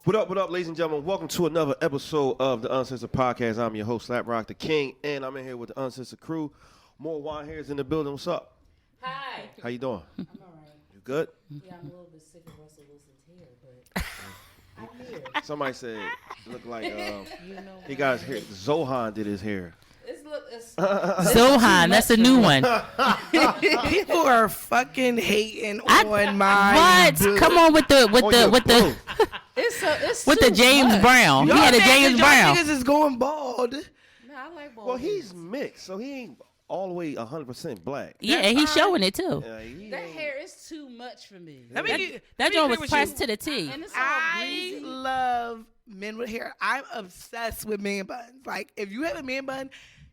What up, ladies and gentlemen? Welcome to another episode of the Uncensored Podcast. I'm your host, Slap Rock the King, and I'm in here with the Uncensored crew. More wine hairs in the building. What's up? Hi. How you doing? I'm all right. You good? Yeah, I'm a little bit sick of Russell Wilson's hair, but I'm here. Somebody said it looked like You know he got his hair. Zohan did his hair. It's Sohan, that's a new one. People are fucking hating on my. What? Come on with the it's with the James much. Brown. He had a James Brown. Niggas is going bald. No, I like bald Well, heads. he's mixed, so he ain't all the way 100% black. Yeah, he's showing it too. He That ain't- hair is too much for me. That joint was pressed to the T. And it's all I greasy. love men with hair. I'm obsessed with man buns. Like, if you have a man bun,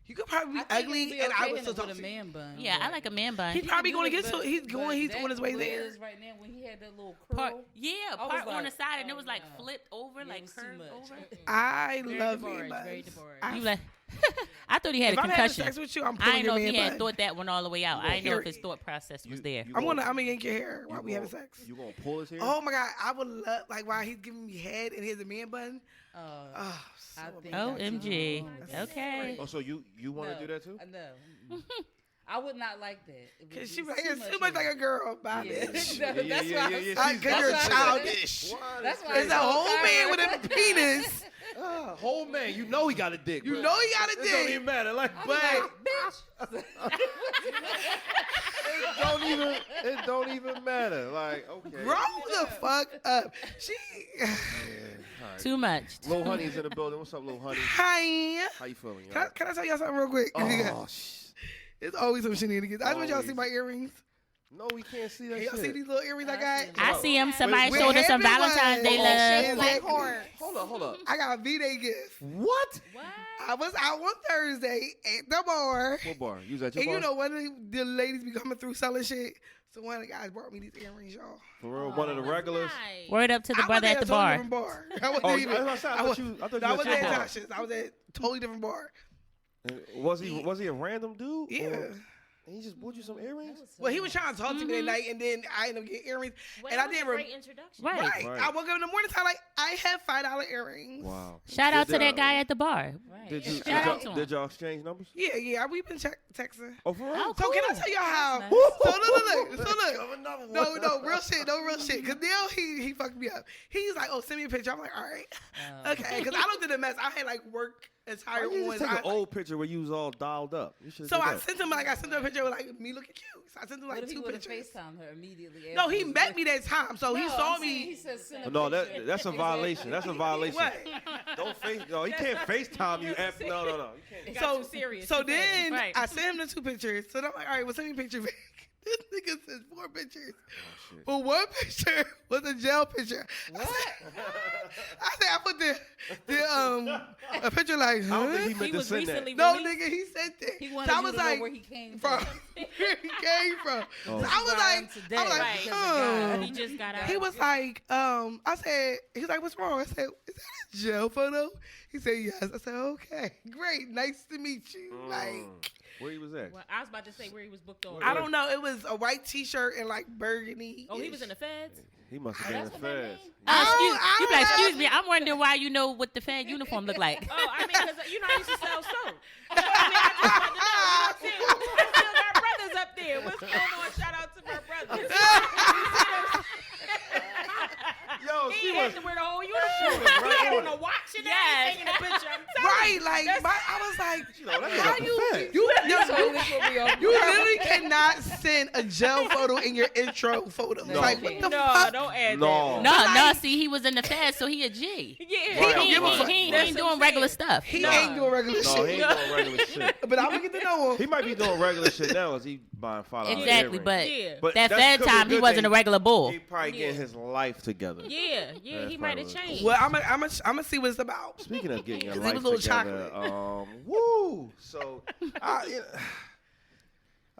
you could probably be I think ugly, it'd be and I okay would still with talk a to you. man bun. Yeah, I but- like a man bun. He's probably He going to can get do to. it, He's but going. He's that on his way there. Liz right now when he had that little Part, curl. yeah, I was part on like, the side, and it was like oh, no. flipped over, Yeah, it like was too curved much. over. I Very love DeBarge, man very buns. DeBarge. You like? I thought he had If a I'm having concussion. sex with you, I'm I pulling didn't your know if man he had bun. thought that one all the way out. I didn't know if his thought process was there. I'm gonna yank your hair while we having sex. You gonna pull his hair? Oh my god, I would love like while he's giving me head and he has a man bun. Oh, so I think OMG. that's Okay. Oh, so you want to do that too? No. I would not like that. It would Cause be she it's too much hair. like a girl, bye Yeah. bitch. That's why Cause you're That's why- childish. That's why It's a whole man with a penis. Whole man, you know he got a dick. You bro. know he got a It don't even dick. matter. Like, I'm bang. like, bitch. It don't even matter. Like, okay. Grow the fuck up. She. Too much. Lil Honey's in the building. What's up, Lil Honey? Hi. How you feeling? Can I tell y'all something real quick? Oh, shit. It's always some shenanigans. I just want y'all to see Always. my earrings. No, we can't see that Can y'all shit. see these little earrings I got? I see him. Somebody We're showed us some having Valentine's Day one. love. Like Hold up. I got a V-Day gift. What? What? I was out on Thursday at the bar. What bar? You was at your And bar? you know, one of the ladies be coming through selling shit. So one of the guys brought me these earrings, y'all. For real? One of the regulars? Word up to the I brother was at the a totally bar. different bar. I wasn't Oh, even. I thought you I was wasn't at your at bar. Josh's. I was at a totally different bar. Was he a random dude? Yeah. Or- and he just bought you some earrings? Well, he was trying to talk to me that night, and then I ended up getting earrings. And I didn't. introduction. Right. Right. I woke up in the morning time like I have $5 earrings. Wow. Shout out to Did- that guy at the bar. Right. Did y'all exchange numbers? Yeah. We've been texting. Oh, for real? Oh, So can I cool. tell y'all how? That's So nice. look. No, real shit. No real shit. Cause now he fucked me up. He's like, oh, send me a picture. I'm like, all right, okay. Cause I looked at the mess. I had like work attire Why you on. just take I- an old picture where you was all dialed up? You should So I sent him a picture with like me looking cute. So I sent him What like if he 2 would have pictures. FaceTimed her immediately? No, he afterwards? met me that time, so he No, saw I'm saying He me. said send a No, picture. that's a violation. That's a violation. What? Don't face. No, he can't FaceTime you after. No. You can't. Got too serious So too fast. then Right. I sent him the 2 pictures. So then I'm like, all right, well, send me a picture back. This nigga says 4 pictures. shit. But one picture was a jail picture. What? I said I put a picture like, I don't think huh? he meant He to was send that. recently No, released. nigga, he said that. He wanted So I you was to like, know where he came from from. where he came from. Oh. So I was like, Today, I was like, right, because of God. He just got out. He was like, I said, he's like, what's wrong? I said, is that a jail photo? He said, yes. I said, okay, great, nice to meet you. Like, Where he was at? Well, I was about to say where he was booked on. I don't know. It was a white T-shirt and like burgundy. Oh, he was in the feds. He must have been in the That's what that feds. means? You be like, excuse me. I'm wondering why you know what the Fed uniform look like. Oh, I mean, because you know I used to sell soap. So, I mean, I just wanted to know. You know what I'm saying? I still got brothers up there. What's going on? Shout out to my brothers. Yo, He she had was. to wear the whole uniform. right He had on on a it. watch and Yes. everything in the picture. I'm telling Right, you. like I was like, You know, that nigga how up the you feds. you literally cannot send a jail photo in your intro photo. No. Like what the No, fuck? don't add No. No, see, he was in the Fed, so he a G. that. Yeah. Right. don't give a fuck. He That's ain't what doing I'm regular saying. stuff. He No. ain't doing regular No, shit. he ain't doing regular shit. But I'm gonna get to know him. He might be doing regular shit now as he buying $5 Exactly, earrings. but Yeah. that Fed could be time, he good wasn't thing. a regular bull. He probably getting his life together. Yeah, That's he might have probably changed. Well, I'm gonna see what it's about. Speaking of getting your He life was a little together, woo! So,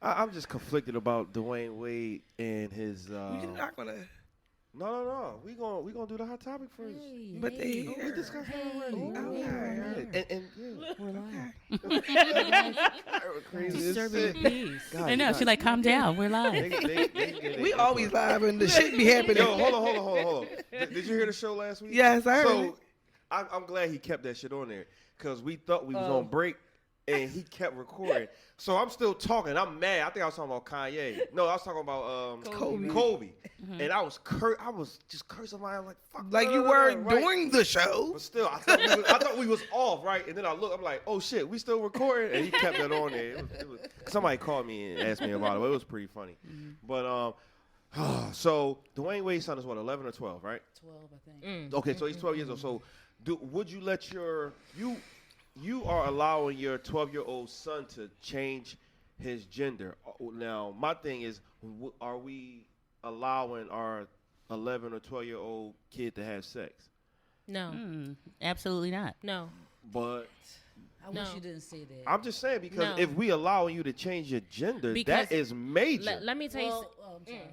I'm just conflicted about Dwayne Wade and his. You're not gonna. No. We gonna do the hot topic first. But they We here. discussed it already. Okay. And yeah. We're live. Crazy as Disturbing shit. the peace. God, I know. you She guys- like, calm down. We're live. We always live and the shit be happening. Yo, hold on. Did you hear the show last week? Yes, I heard So it. I'm glad he kept that shit on there because we thought we was on break and he kept recording. So I'm still talking. I'm mad. I think I was talking about Kanye. No, I was talking about Kobe. And I was just cursing my like fuck. Like you were during the show. But still, I thought we was off, right? And then I look, I'm like, oh shit, we still recording? And he kept that on there. It was, somebody called me and asked me about it. But it was pretty funny. But so Dwayne Wade's son is what, 11 or 12, right? 12, I think. Okay, so he's 12 years old. So would you let you are allowing your 12-year-old son to change his gender? Now, my thing is, are we allowing our 11 or 12-year-old kid to have sex? No. Absolutely not. No. But I wish you didn't say that. I'm just saying because No. if we allowing you to change your gender, Because that is major. Let me tell you. I'm sorry.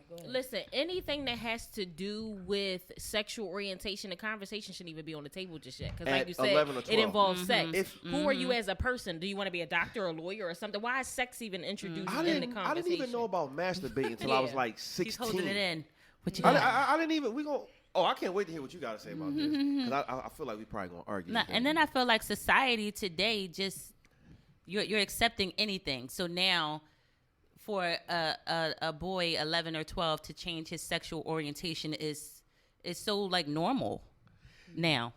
Go ahead. Listen, anything that has to do with sexual orientation, the conversation shouldn't even be on the table just yet. Because, like At you said, 11 or it 12. involves sex. Who are Mm-hmm. you as a person? Do you want to be a doctor or a lawyer or something? Why is sex even introduced I in the didn't conversation? even know about masturbating until I was Yeah. like 16. He's holding it in. What you got? I didn't even. We gon' Oh, I can't wait to hear what you got to say about this because I feel like we probably gonna argue. Nah, today. and then I feel like society today just you're accepting anything. So now, for a boy 11 or 12 to change his sexual orientation is so like normal now.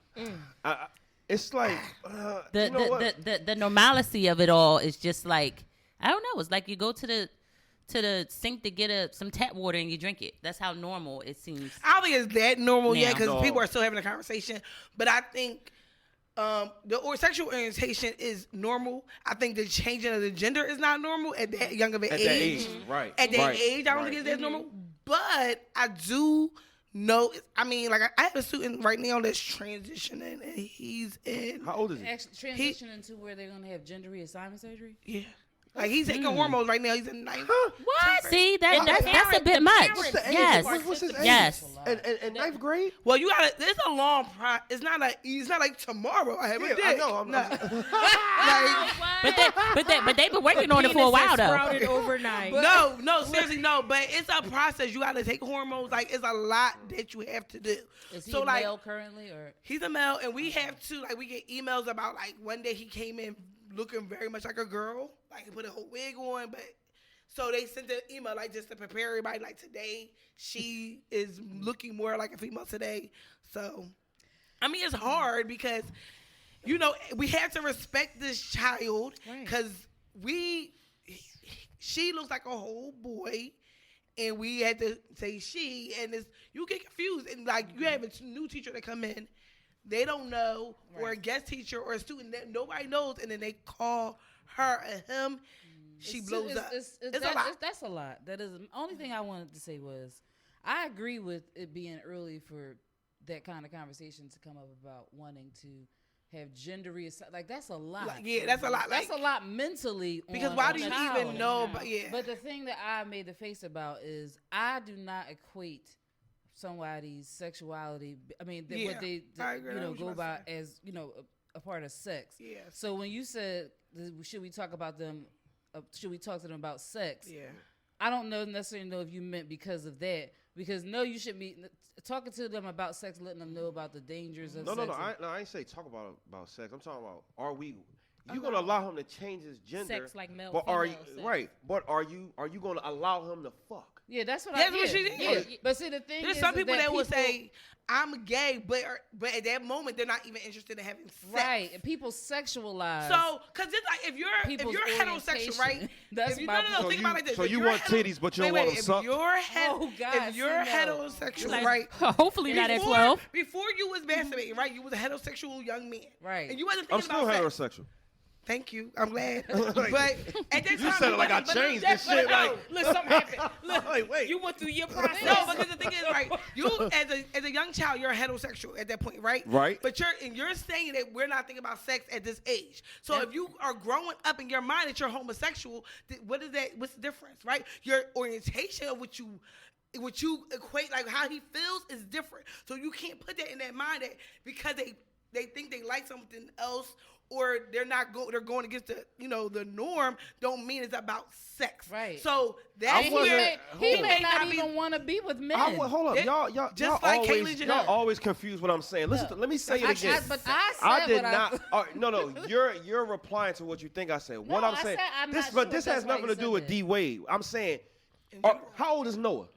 It's like you know what? The normalcy of it all is just like I don't know. It's like you go to the sink to get some tap water and you drink it. That's how normal it seems. I don't think it's that normal yet because No. people are still having a conversation. But I think sexual orientation is normal. I think the changing of the gender is not normal at that young of an At age. that age, right? At that right, age, I don't think it's that normal. But I do know. I mean, like I have a student right now that's transitioning, and he's in. How old is he? Actually, transitioning to where they're going to have gender reassignment surgery? Yeah. Like he's taking hormones right now. He's in ninth. What? See, that's a parent- bit the much. parent- What's the age? Yes. What's his age? Yes. And ninth grade? Well, you gotta. It's a long It's not like tomorrow. I have a Yeah, dick. I know. Like, But they've been working on it for a while though. Sprouted overnight. no, seriously, no. But it's a process. You gotta take hormones. Like it's a lot that you have to do. Is he So, a like, male currently? Or he's a male, and we have to we get emails about like one day he came in looking very much like a girl, like he put a whole wig on, but. So they sent the email like just to prepare everybody. Like today, she is looking more like a female today. So, I mean, it's hard because, we have to respect this child because she looks like a whole boy, and we had to say she, and you get confused, and like you have a new teacher that come in, they don't know, or a guest teacher or a student that nobody knows, and then they call her or him. She blows up. It's a lot. That's a lot. That is the only thing I wanted to say was I agree with it being early for that kind of conversation to come up about wanting to have gender reassignment. Like that's a lot. That's a lot. That's a lot mentally. Because on why a do you child. even know? But yeah. But the thing that I made the face about is I do not equate somebody's sexuality. I mean, what they I agree. I was go about by to say. as a part of sex. Yes. So when you said should we talk about them? Should we talk to them about sex? Yeah. I don't necessarily know if you meant because of that. Because no, you should be talking to them about sex, letting them know about the dangers of sex. No. I ain't say talk about sex. I'm talking about you gonna allow him to change his gender? Sex like male, but are you female sex. right? But are you gonna allow him to fuck? Yeah, that's what That's I what did. she did. Yeah. But see, the thing There's is, some people that will people, say, I'm gay, but at that moment, they're not even interested in having sex. right, and people sexualize. So, because it's like, if you're People's heterosexual, right? orientation. That's if you, my no, So think you- about it like this. so If you you're want titties, but you don't want them if sucked? you're Oh, God, if you're see, no. heterosexual, Like, right? hopefully not at 12. Before you was masturbating, right? You was a heterosexual young man. Right. And you wasn't I'm thinking still about sex. heterosexual. Thank you. I'm glad. But at that time, You said it like I changed this shit. Like, look, something happened. Look, wait. You went through your process. no, because the thing is, right? You as a young child, you're heterosexual at that point, right? Right. But you're saying that we're not thinking about sex at this age. So if you are growing up in your mind that you're homosexual, what is that? What's the difference, right? Your orientation of what you what you equate, like how he feels is different. So you can't put that in their mind that because they think they like something else or they're going against the the norm, don't mean it's about sex. Right. So that He may not even want to be with men. Hold up, y'all just like always, Kel'li Sherren. y'all always confuse what I'm saying. Listen, let me say it again. But I said did what not. No, you're replying to what you think I said. What I'm saying, this has nothing to do with D Wade. I'm saying, how old is Noah?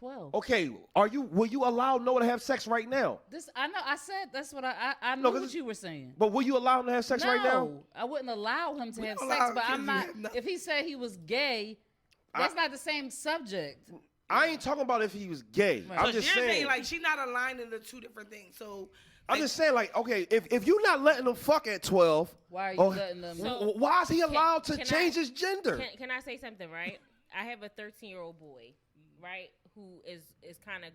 12. Okay, will you allow Noah to have sex right now? I know. I said that's what I know what you were saying. But will you allow him to have sex right now? No, I wouldn't allow him to have don't sex. allow But kids I'm to not. have nothing. If he said he was gay, that's not the same subject. I ain't talking about if he was gay. Right. I'm So just you're saying. like she's not aligning the two different things. So I'm just saying, like, okay, if you're not letting them fuck at 12, Why are you letting them? why is he allowed to can change I- his gender? Can I say something, right? I have a 13-year-old boy, right, who is kind of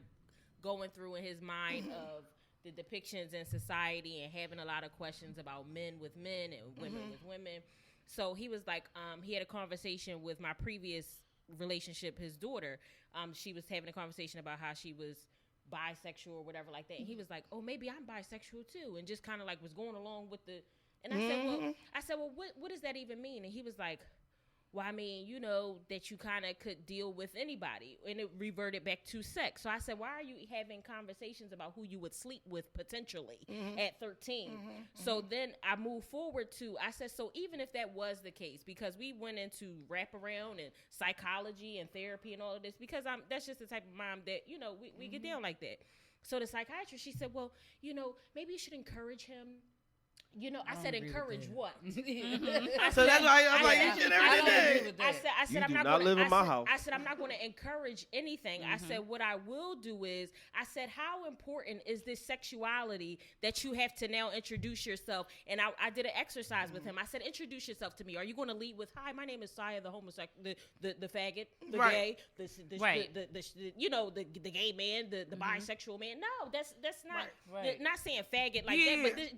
going through in his mind of the depictions in society and having a lot of questions about men with men and women with women. So he was like, he had a conversation with my previous relationship, his daughter. She was having a conversation about how she was bisexual or whatever like that. And he was like, oh, maybe I'm bisexual too. And just kind of like was going along with the, and I said, well, what does that even mean? And he was like, well, I mean, that you kind of could deal with anybody. And it reverted back to sex. So I said, why are you having conversations about who you would sleep with potentially at 13? So then I moved forward I said, so even if that was the case, because we went into wraparound and psychology and therapy and all of this, because that's just the type of mom that, we get down like that. So the psychiatrist, she said, well, maybe you should encourage him. I said, encourage what? so that's why I'm like, you should never did that. I said, You I'm do not not gonna, live in I my said, house. I said, I'm not going to encourage anything. I said, what I will do is, I said, how important is this sexuality that you have to now introduce yourself? And I did an exercise with him. I said, introduce yourself to me. Are you going to lead with, hi, my name is Saya, the homosexual, the faggot, the gay, the gay man, the bisexual man. No, that's not, not saying faggot like that, but this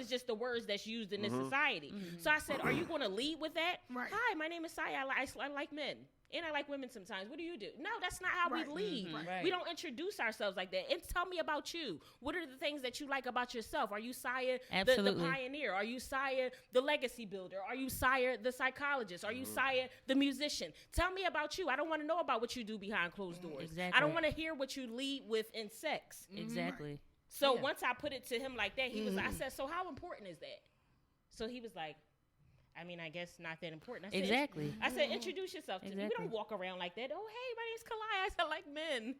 is just the words that's used in this society. So I said, are you going to lead with that? Right. Hi, my name is Saya. I like men. And I like women sometimes. What do you do? No, that's not how we lead. Right. We don't introduce ourselves like that. And tell me about you. What are the things that you like about yourself? Are you Saya, the pioneer? Are you Saya, the legacy builder? Are you Saya, the psychologist? Are you Saya, the musician? Tell me about you. I don't want to know about what you do behind closed doors. Exactly. I don't want to hear what you lead with in sex. Exactly. So once I put it to him like that, he was. I said, so how important is that? So he was like, I mean, I guess not that important. I said, Exactly. I said, introduce yourself to me. We Exactly. don't walk around like that. Oh, hey, my name's Kalai. I said, like men.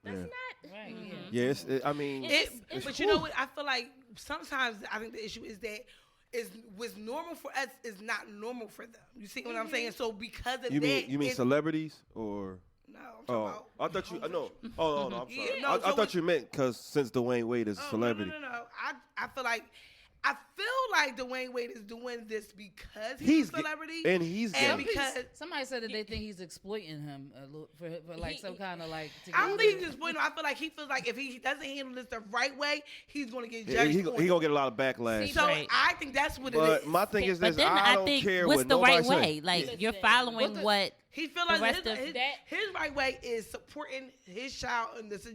That's not. Right. Yes, I mean, But you know what? I feel like sometimes I think the issue is that what's normal for us is not normal for them. You see what I'm saying? So because of you that, mean celebrities or? No, I'm talking I thought you. No. Oh no, I'm sorry. Yeah, no, I so thought you meant because since Dwayne Wade is a Oh, celebrity. No. I feel like Dwayne Wade is doing this because he's a celebrity. And he's and gay. because Somebody said that they think he's exploiting him a little for like some kind of like. I don't think he's exploiting him. I feel like he feels like if he doesn't handle this the right way, he's going to get Yeah, judged. he gonna get a lot of backlash. So Right. I think that's what it But is. my thing is this: But then I don't think, care what's what the nobody right say. way? Like, you're following what He feel the like rest of his right way is supporting his child and this is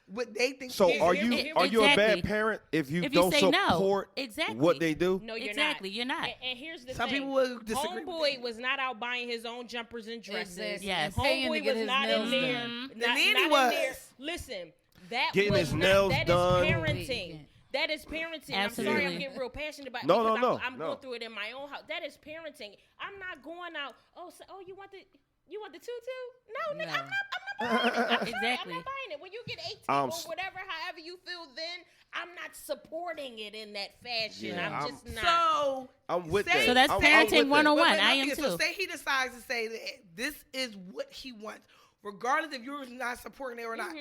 what they think. So is are his- you a bad Exactly. parent if you If you don't say no. support Exactly. what they do? No, you're Exactly, not. you're not. And here's the Some thing. people will disagree with Homeboy that. was not out buying his own jumpers and dresses. Exactly. Yes. Paying to Homeboy get was his not nails in there. done. The nanny was. Listen, that Getting was his not, nails that done. is parenting. That is parenting. I'm sorry, Absolutely. I'm getting real passionate about it No, because no, I'm no. going through it in my own house. That is parenting. I'm not going out. Oh, you want the tutu? No, nigga, I'm not buying it. I'm sorry, Exactly. I'm not buying it. When you get 18 I'm or s- whatever, however you feel, then I'm not supporting it in that fashion. Yeah, I'm just not. So I'm with Say- that. So that's I'm parenting with that. 101. But I my am thing is, So too. say he decides to say that this is what he wants, regardless if you're not supporting it or not.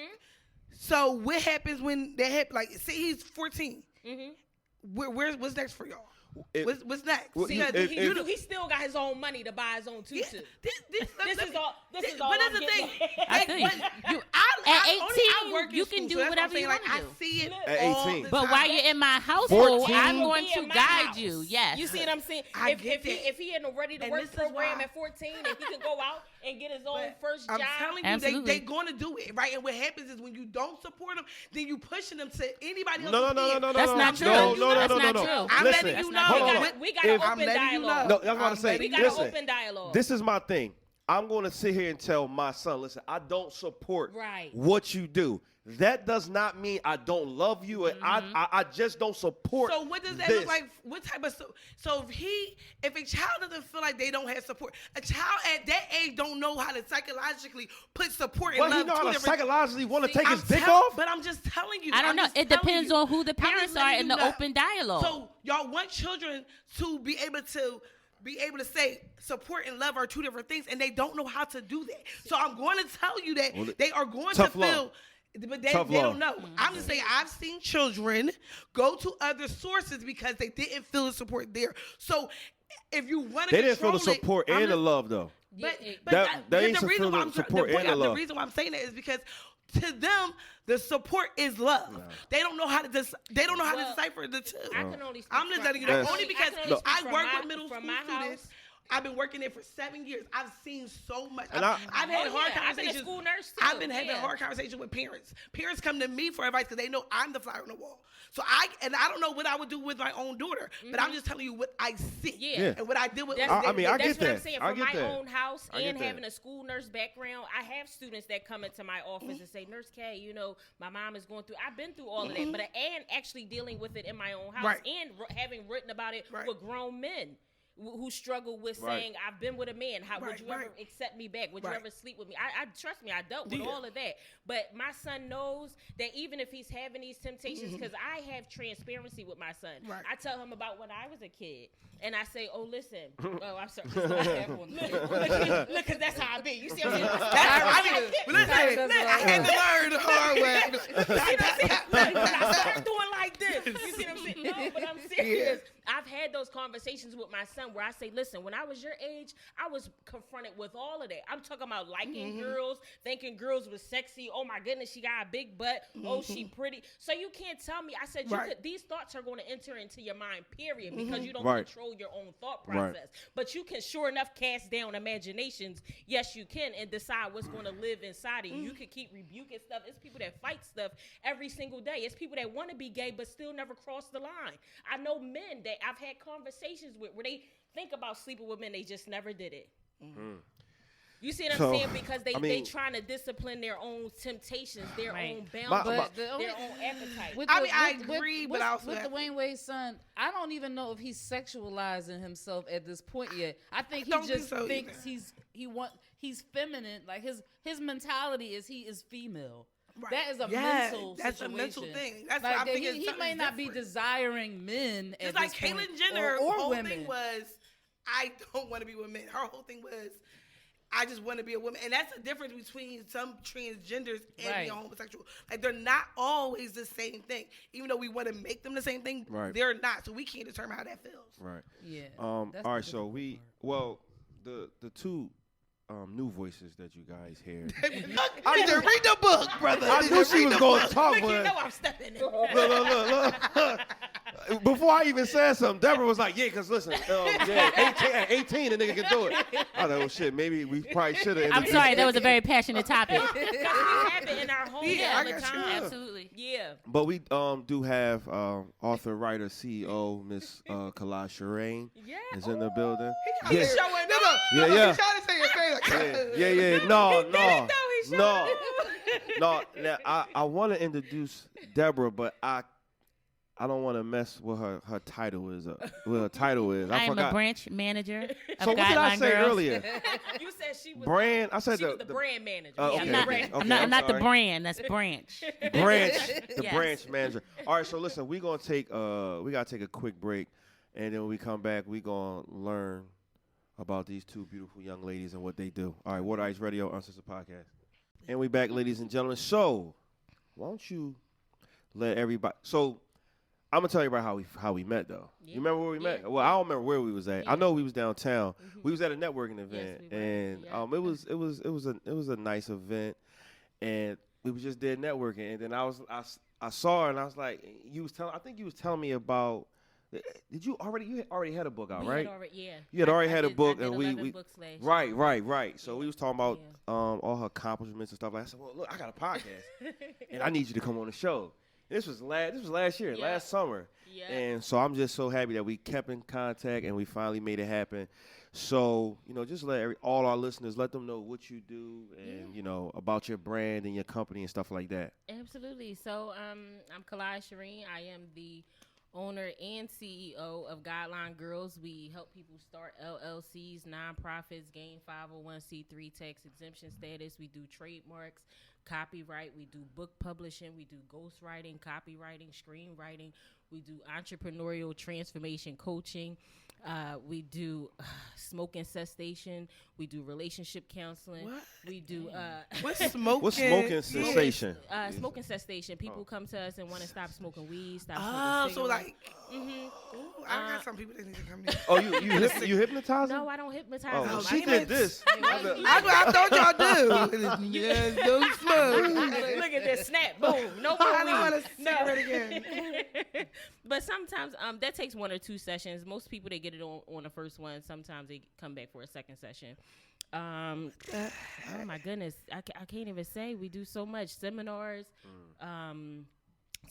So what happens when that happens? Like, say he's 14. What's next for y'all? What's next? Well, See, you- because He still got his own money to buy his own tutu. this This is all. But I'm that's the getting thing. at. I feel you. I At 18, work in you school, can do so that's whatever what I'm saying. you Like, wanna I do. see it At all 18. the But time. while you're in my household, 14. I'm going Be to in my guide house. you. Yes. You see what I'm saying? I If get that. he in a ready to And work this is program why- at 14 and he can go out and get his own But first I'm job. telling you, Absolutely. they going to do it, right? And what happens is when you don't support them, then you pushing them to anybody else. No. That's not true. No. That's not true. I'm Listen, letting you know. hold on. we got an If- I'm open letting you dialogue. No, that's what I'm I'm saying. We got Listen, an open dialogue. this is my thing. I'm going to sit here and tell my son, listen, I don't support Right. what you do. That does not mean I don't love you. And I just don't support. So what does that this. look like? What type of so if a child doesn't feel like they don't have support, a child at that age don't know how to psychologically put support and But he love. know how two to different- psychologically want to take I'm his dick tell- off? But I'm just telling you. I don't I'm know. just It telling depends you. on who the I'm just parents are letting in you the know. open dialogue. So y'all want children to be able to say support and love are two different things, and they don't know how to do that. So I'm going to tell you that Well, they are going to tough feel. love. But they Tough don't love. know. I'm just saying I've seen children go to other sources because they didn't feel the support there. So if you want to They didn't feel the control it, support I'm and the just- love, though. But, Yeah, but That- they ain't the reason feel why the I'm support and the the love. reason why I'm saying that is because to them the support is love. They don't know how to they don't know how to Well, decipher the two. I can only speak I'm just from- letting you I know Yes. can only only- because can only speak I from work my- with middle school from my students. house. I've been working there for 7 years. I've seen so much. And I've had Oh, hard yeah. I've been a conversations. school nurse, too. I've been having Yeah. hard conversations with parents. Parents come to me for advice because they know I'm the fly on the wall. So I don't know what I would do with my own daughter, but I'm just telling you what I see. Yeah. And what I did with That's, I mean, I that's get what I'm that. saying. I From get my that. own house I get and that. having a school nurse background, I have students that come into my office and say, Nurse K, my mom is going through, I've been through all of that, but and actually dealing with it in my own house Right. and having written about it Right. with grown men who struggle with Right. saying, I've been with a man. How would Right, you ever right. accept me back? Would Right. you ever sleep with me? I trust me, I dealt with Yeah. all of that. But my son knows that even if he's having these temptations, because I have transparency with my son. Right. I tell him about when I was a kid. And I say, oh, listen. Oh, I'm sorry. Look, because that's how I be. You see what I'm saying? Listen, I had to learn the hard way. I start doing like this. You see what I'm saying? No, but I'm serious. I've had those conversations with my son where I say, listen, when I was your age, I was confronted with all of that. I'm talking about liking girls, thinking girls was sexy. Oh my goodness, she got a big butt. Oh, she pretty. So you can't tell me. I said, Right. these thoughts are going to enter into your mind, period, because you don't Right. control your own thought Right. process. But you can sure enough cast down imaginations. Yes, you can, and decide what's going to live inside of you. You can keep rebuking stuff. It's people that fight stuff every single day. It's people that want to be gay but still never cross the line. I know men that I've had conversations with where they think about sleeping with men, they just never did it. You see what I'm So, saying? Because they I mean- trying to discipline their own temptations, their Right. own My- boundaries, But the only- their own appetite. With I the- mean, I with- agree, with, but I also with have- Dwayne Wade's son, I don't even know if he's sexualizing himself at this point yet. I think he don't think just so thinks either. he's feminine. Like his mentality is he is female. Right. That is a Yeah, mental that's a situation. mental thing. That's like what I that think he may not be desiring men Just at like this point, Caitlyn Jenner, her or whole women. thing was, I don't want to be with men. Her whole thing was, I just want to be a woman. And that's the difference between some transgenders and Right. being homosexual. Like, they're not always the same thing. Even though we want to make them the same thing, Right. they're not. So we can't determine how that feels. Right. Yeah. All that's right. the So difficult part. the two new voices that you guys hear. I need to read the book, brother. I knew she was going to talk, Look, you but know I'm stepping in. look. Before I even said something, Deborah was like, "Yeah, cause listen, 18, the nigga can do it." I thought, "Oh shit, maybe we probably should have." I'm sorry, that was a very passionate topic. Because we have it in our home Yeah, all I the got you. time. Absolutely. Yeah. But we do have author, writer, CEO, Miss Kel'li Sherren Yeah. is in the building. He's Yeah. showing up. Yeah, yeah. He's trying to say your face. Like, Yeah. No. He showed No. up. Now, I want to introduce Deborah, but I don't want to mess with her title is. What her title is. I am forgot. a branch manager of So what did I Guideline say Girls. earlier? You said she was Brand. I said she was the brand manager. Oh, Yeah, okay, I'm not, okay, I'm not, I'm not the sorry. brand. That's branch. Branch, the Yes. branch manager. All right, so listen, we gotta take a quick break, and then when we come back, we gonna learn about these two beautiful young ladies and what they do. All right, Water Ice Radio, Uncensored Podcast, and we back, ladies and gentlemen. So, why don't you let everybody? So, I'm gonna tell you about how we met though. Yeah. You remember where we met? Yeah. Well, I don't remember where we was at. I Yeah. know we was downtown. We was at a networking event, we were. and Yeah. it was a nice event, and we was just there networking. And then I saw her, and I was like, I think you was telling me about. You already had a book out, right? You had already had a book, and we books last right. So we was talking about all her accomplishments and stuff like that. I said, well, look, I got a podcast, and I need you to come on the show. This was last year, Yeah. last summer. Yeah. And so I'm just so happy that we kept in contact and we finally made it happen. So, just let all our listeners, let them know what you do and, about your brand and your company and stuff like that. Absolutely. So I'm Kel'li Sherren. I am the owner and CEO of Guideline Girls. We help people start LLCs, nonprofits, gain 501c3 tax exemption status. We do trademarks, copyright. We do book publishing. We do ghostwriting, copywriting, screenwriting. We do entrepreneurial transformation coaching. We do smoking cessation. We do relationship counseling. What? We do What's smoking? What's smoking sensation? smoking cessation. People come to us and want to stop smoking weed, stop Oh, smoking so cigarettes. like, ooh, I got some people that need to come in. Oh, you hypnotize them? No, I don't hypnotize Oh, them. she I did this. I thought y'all do. Yes, don't smoke. Look at this snap, boom, no I more don't want weed. a cigarette again. But sometimes that takes 1 or 2 sessions. Most people they get it on the first one. Sometimes they come back for a second session. Oh my goodness, I can't even say. We do so much seminars,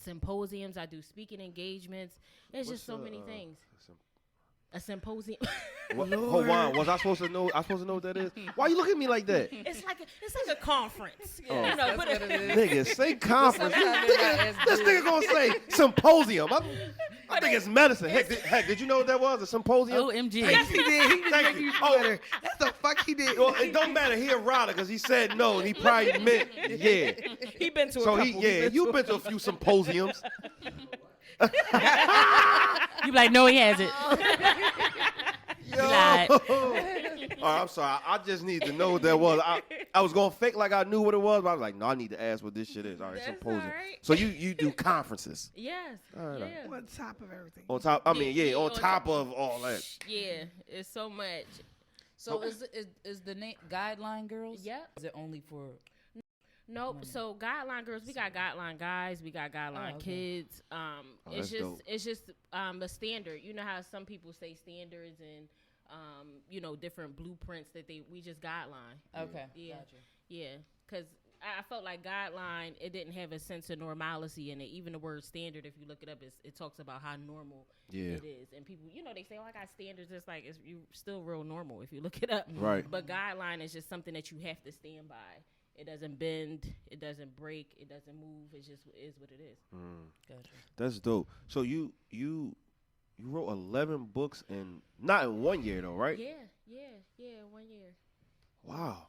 symposiums. I do speaking engagements. There's just so many things. A symposium. Hold on. Was I supposed to know? What that is? Why you look at me like that? It's like a conference. Oh. Put it. Nigga, say conference. This nigga gonna say symposium. I think it's medicine. Heck, did you know what that was? A symposium? OMG. Yes, he did. He just Thank making you. you feel better. That's the fuck he did. Well, it don't matter. He a rider because he said no, and he probably meant yeah. He been to a So couple. you've been to a few symposiums. You be like, no, he hasn't. Yo. lied. All right, I'm sorry. I just need to know what that was. I was gonna fake like I knew what it was, but I was like, no, I need to ask what this shit is. All right, That's symposium. all right. So you do conferences Yes. All right, Yeah. On top of everything. on top. I mean, Yeah, on on top top. of all that. Yeah. It's so much. So is the name Guideline Girls? Yep. Is it only for? Nope. So Guideline Girls, we got Guideline Guys, we got Guideline okay. Kids. that's dope. It's just a standard. You know how some people say standards and different blueprints that we just Guideline. Okay. Yeah. Gotcha. Yeah, because I felt like Guideline, it didn't have a sense of normalcy in it. Even the word standard, if you look it up, it talks about how normal Yeah. it is. And people, they say, oh, I got standards. It's like, you still real normal if you look it up. Right. But Guideline is just something that you have to stand by. It doesn't bend. It doesn't break. It doesn't move. It just is what it is. Gotcha. That's dope. So you wrote 11 books not in 1 year though, right? Yeah. 1 year. Wow.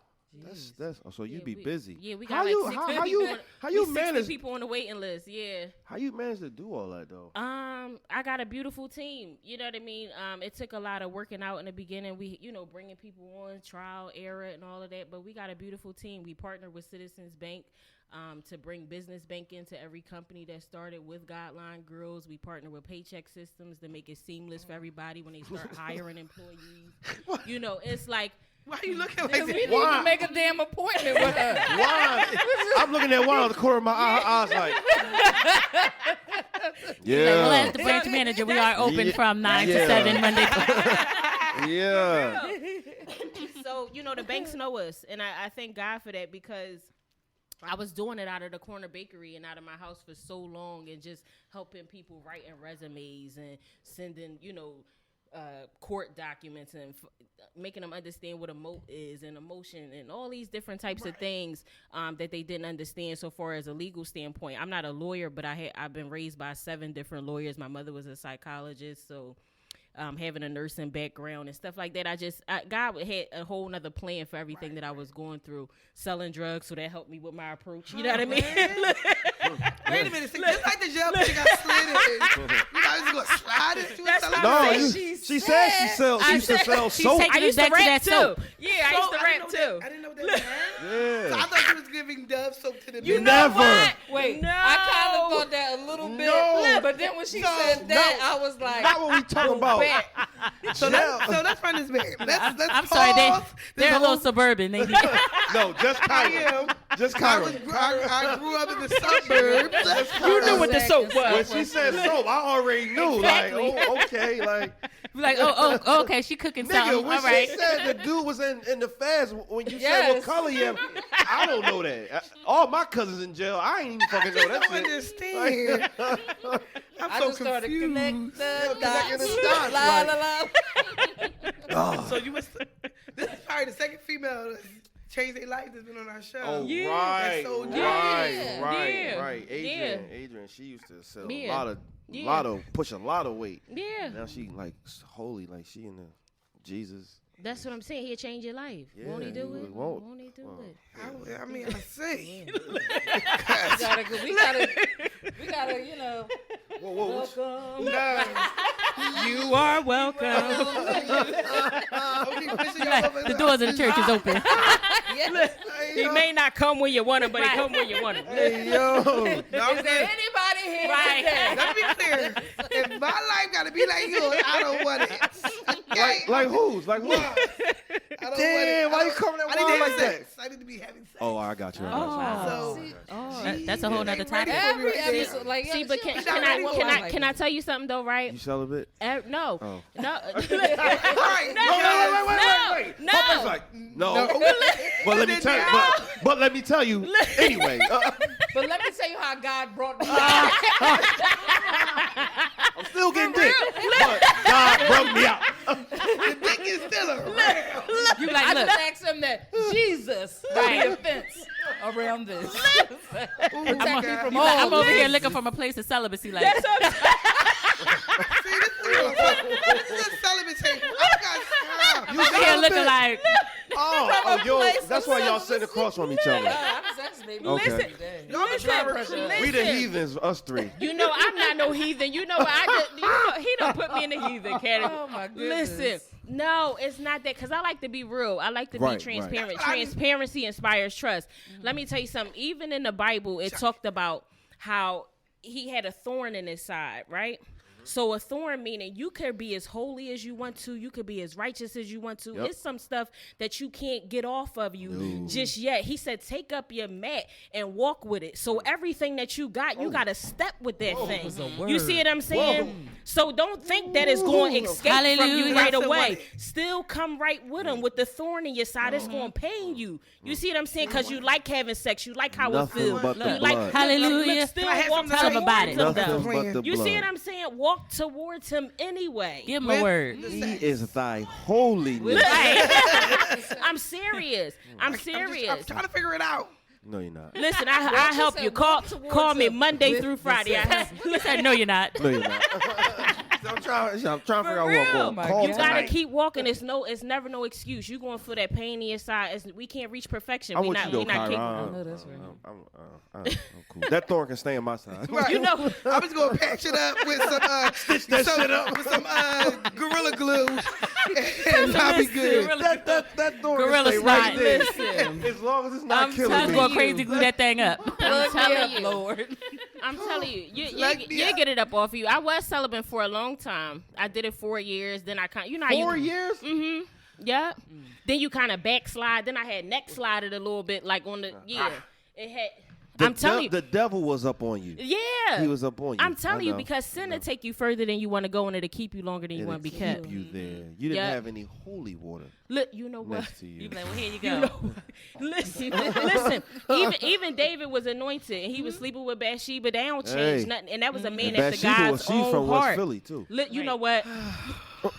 That's so you Yeah, be busy. Yeah, we How got you like 60 how people. you how you 60 manage people on the waiting list. Yeah. how you manage to do all that though? I got a beautiful team. You know what I mean? It took a lot of working out in the beginning. We, bringing people on, trial, error, and all of that. But we got a beautiful team. We partnered with Citizens Bank to bring business banking to every company that started with Guideline Girls. We partner with Paycheck Systems to make it seamless for everybody when they start hiring employees. It's like, Why are you looking like We that? need Why? to make a damn appointment with her. Why? I'm looking at one on the corner of my eye. I was like, Well, as yeah, the branch manager, we are open Yeah. from 9 Yeah. to 7 Monday. yeah. So, the banks know us, and I thank God for that because I was doing it out of the corner bakery and out of my house for so long and just helping people writing resumes and sending, court documents and making them understand what a moat is and emotion and all these different types of things that they didn't understand so far as a legal standpoint. I'm not a lawyer, but I've been raised by 7 different lawyers. My mother was a psychologist, so having a nursing background and stuff like that. God had a whole nother plan for everything that I was going through. Selling drugs, so that helped me with my approach. You know what I mean? Wait a minute. Just like the jail bitch got slid in. You guys going to slide into it? That's No, how you- she She said she used to sell soap. taking I us used to back to rap that too. soap. Yeah, I used to rap too. I didn't know what that meant. Yeah. So I thought she was giving Dove soap to the You men. never. Wait, No. I kind of thought that a little bit, No. but then when she said that, I was like, Not what we talking about. So let's run this back. Let's I'm sorry, pause this they're a whole- little suburban. They need No, just I Kyra. am. Just I Kyra. grew up in the suburbs. You knew what the soap When was. she said soap, I already knew. Exactly. Like, oh, okay, like. like, oh, okay, she cooking Nigga, something. when All right. she said the dude was in the feds, when you said Yes. what color he had, I don't know that. All my cousins in jail, I ain't even fucking know I that don't shit. understand. I'm I so just started confused. connect the connecting dots. the dots, La, like- la, la. So you was this is probably the second female that's changed their life that's been on our show. Oh, Yeah. right, That's so right, good. right, Yeah. right. Yeah. Adrian, she used to sell Yeah. a lot of push a lot of weight. Yeah, Now she like holy, like she in the Jesus. that's what I'm saying. He'll change your life. Won't he Yeah, do he it? won't. Won't he do Well, it? I mean, I see. We gotta, you know, Whoa. welcome. You are welcome. The doors of the church is open. He may not come when you want him, but he come when you want him. Hey yo. Is there anybody here today? Let me be clear. If my life gotta be like yours, I don't want it. Okay? Like whose? Like what? I don't Damn, want why it. you coming at I need wild to have like that? sex. I need to be having sex. Oh, I got you. I got So, you. That's a whole nother topic. Every Right there. episode, like, See, yo, but she can don't I know can what I life can I tell you something though, right? You celibate? No, Oh. no, right. Wait. No. Papa's like, no. But let me tell you. But let me tell you. Anyway, But let me tell you how God brought me out. I'm still getting dick. But God broke me out. The dick is still around. You I like, look, just asked him that Jesus Right. the fence around this. Oh, Protect me God. from I'm all over here this. looking from a place of celibacy. Like, See, this is celibacy. I got You over here looking celibate? like, Oh, yo, place that's of why y'all celibacy. sitting across from each other. I'm sex baby. Okay. Listen, Y'all been trying to recruit. We the heathens, us three. You know I'm not no heathen. You know what he don't put me in the heathen category. Oh my goodness. Listen, no, it's not that because I like to be real. I like to Right, be transparent. right. Transparency inspires trust. Let me tell you something. Even in the Bible, it talked about how he had a thorn in his side, right? So a thorn meaning you could be as holy as you want to, you could be as righteous as you want to. Yep. It's some stuff that you can't get off of you just yet. He said, take up your mat and walk with it. So everything that you got, you got to step with that thing. You see what I'm saying? So don't think that it's going to escape from Hallelujah. you right That's the away. one. Still come right with him with the thorn in your side. It's going to pain you. You see what I'm saying? Because you like having sex. You like how Nothing it feels. but the You like, blood. Hallelujah. Look, still I had walk something to Tell him say. about it. towards him, Nothing though. but the You see blood. what I'm saying? Walk towards him anyway. give him a word. He is thy holiness. Right. I'm serious. I'm I'm serious. trying to figure it out. No, you're not. Listen, I help you. Call me Monday through Friday. I help you. He said, no, you're not. No, you're not. So I'm trying to figure out who I'm real? going to My call God. You gotta tonight. keep walking. It's never no excuse. You going for that pain in your side. We can't reach perfection. I'm we with not, you though, we not Kyra. capable. I know that's right. I'm cool. That thorn can stay on my side. Right. You know, I was gonna patch it up with some gorilla glue, and I'll be good. That thorn Gorilla can stay right snot. there. Listen. As long as it's not I'm killing me. going crazy, glue that thing up. I'm telling Yeah, you. Lord. I'm telling you, Let me you out. get it up off you. I was celibate for a long time. I did it 4 years. Then I kind, you know, how 4 you, years? Mm-hmm. Yeah. Then you kind of backslide. Then I had neck slided a little bit, like on the It had. I'm telling you. The devil was up on you. Yeah. He was up on you. I'm telling I you know. because sin will take you further than you want to go, and it'll keep you longer than you It'll want to be keep kept. you there. You didn't Yeah. have any holy water Look, you know what? next to you. You be like, well, here you go. Listen. Even David was anointed, and he was sleeping with Bathsheba. They don't change Hey. nothing, and that was a man And after Bathsheba was God's she own from heart. West Philly too. Look, you Right. know what?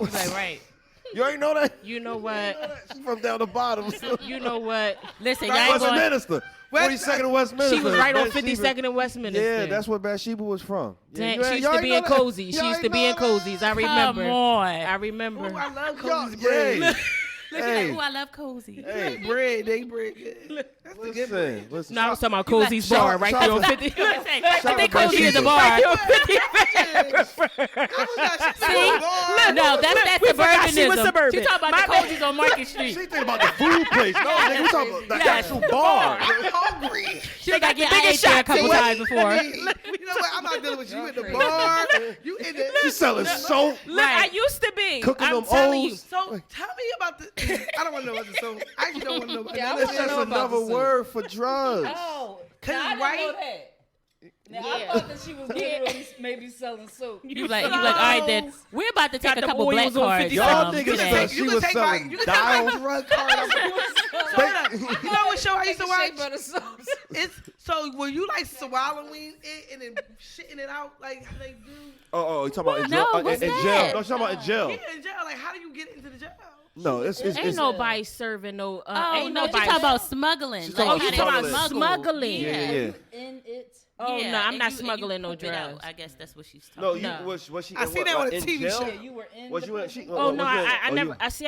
He's like, right. You ain't know that? You know what? She's from down the bottom. You know what? Listen, y'all ain't going. Westminster. 42nd and Westminster. She was right on Bathsheba. 52nd and Westminster. Yeah, that's where Bathsheba was from. Dang, Yeah, she used y'all to ain't be know in that? cozies. She Y'all used to ain't be know in that? cozies. I remember. Come on. I remember. Ooh, I love Y'all- Cozy's bread. Hey, Look at hey, that. Ooh, I love cozy. hey. Bread, they bread good. That's the good bread. Listen. No, I was talking about Cozy's Shout- bar right shout there on out- 50. I think cozy Bathsheba. is a bar. I was not- she See? was gone. No, that's that you was suburban. She talking about the Cozies on Market Street. She thinking about the food place. No, nigga, we talking about the actual bar. I'm hungry. She like, yeah, I ate there a couple times before. You know what? I'm not dealing with you in the bar. You in the. She's selling soap. Look, I used to be. Cooking I'm them telling you. O's. So tell me about the. I don't want to know about the soap. I actually don't want to know about Yeah, I that. wanna That's know about another the soap. word for drugs. Oh, Cause now, I didn't right- know that. Now, I Yeah. thought that she was literally maybe selling soap. You like, all right, then we're about to take Got a the couple black oils on cards. 50 Y'all cents. niggas today. thought she was selling you can take dial. my drug card. You know what show I used to Shea watch? butter soaps. It's so were you like swallowing it and then shitting it out like how they do? Oh, you talking about in No, jail? what's in that? jail? No, she talking about in jail. Yeah, in jail. Like how do you get into the jail? No, it's Ain't nobody serving no. Oh, ain't no, nobody. she's talking about smuggling. She's Like, talking how about they smuggling. smuggle. Smuggling. Yeah. In it. Oh Yeah, no, I'm and not you smuggling no poop it out. drugs. I guess that's what she's talking No, about. you was she? I in see what, that on like, a in TV jail? show. Yeah, you were in. Was the you in? prison. She, Oh no, was you in- I oh, never. you- I see.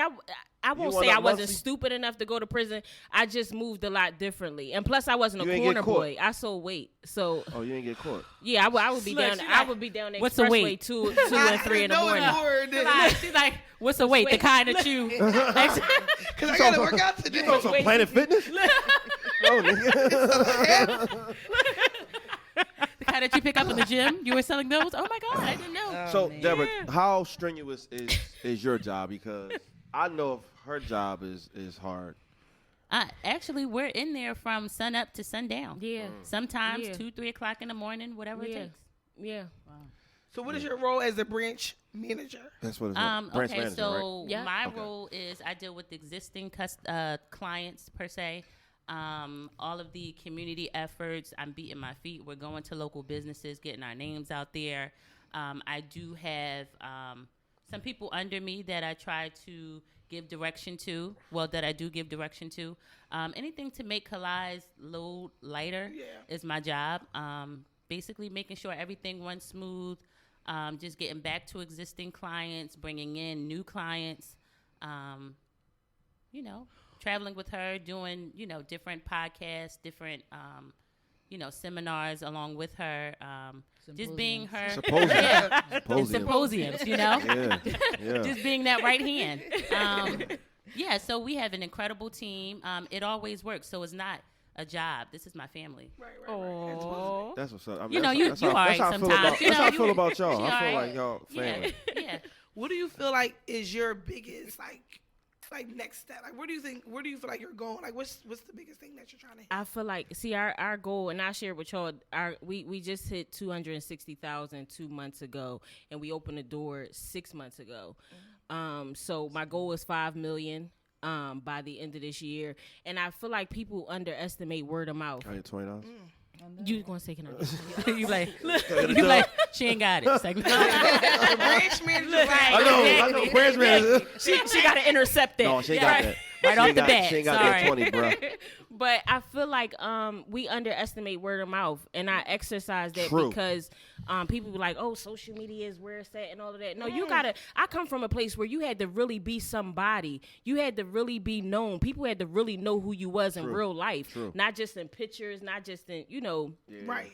I won't went say I up wasn't monthly? stupid enough to go to prison. I just moved a lot differently, and plus I wasn't You a ain't corner get caught. boy. I sold weight, so Oh, you didn't get caught. yeah, I would be Look, down. she I like, would be down the what's the expressway weight? 2 and 3 in the morning. She's like, what's the weight? The kind that you. Because I gotta work out today. You know some Planet Fitness? No, nigga. The kind that you pick up in the gym. You were selling those? Oh my God, I didn't know. Oh, So, man. Deborah, how strenuous is your job? Because I know if her job is hard. Actually, we're in there from sun up to sundown. Yeah, Sometimes Yeah. 2, 3 o'clock in the morning, whatever it yeah, takes. yeah. So what is your role as a branch manager? That's what it's Okay, branch manager, right? so Yeah. my Okay. role is I deal with existing clients per se. All of the community efforts, I'm beating my feet. We're going to local businesses, getting our names out there. I do have some people under me that I try to give direction to. Well, that I do give direction to. Anything to make Kalai's load lighter is my job. Basically making sure everything runs smooth. Just getting back to existing clients, bringing in new clients, traveling with her, doing, different podcasts, different, seminars along with her, just being her. Symposium. Yeah. And Symposium. symposiums, Yeah, yeah. just being that right hand. So we have an incredible team. It always works, so it's not a job. This is my family. Right. Oh, That's what's up. I mean, You know, that's you how- all that's right how I feel sometimes. about- You That's know, how I you- feel about y'all. she I all feel right. like y'all family. Yeah. What do you feel like is your biggest like next step? Like where do you feel like you're going? Like what's the biggest thing that you're trying to hit? I feel like our goal, and I share with y'all. We just hit 260,000 2 months ago, and we opened the door 6 months ago. So my goal is 5 million. By the end of this year, and I feel like people underestimate word of mouth. I get $20. You gonna say, can I? you like, she ain't got it. It's like, The branch manager. I know. Branch manager. she got to intercept that. No, she ain't got that. Right She off ain't the got- bat. She ain't got Sorry. that 20, bro. But I feel like we underestimate word of mouth, and I exercise that True. because people be like, "Oh, social media is where it's at," and all of that. No, you gotta. I come from a place where you had to really be somebody. You had to really be known. People had to really know who you was in True. real life, True. not just in pictures, not just in Right.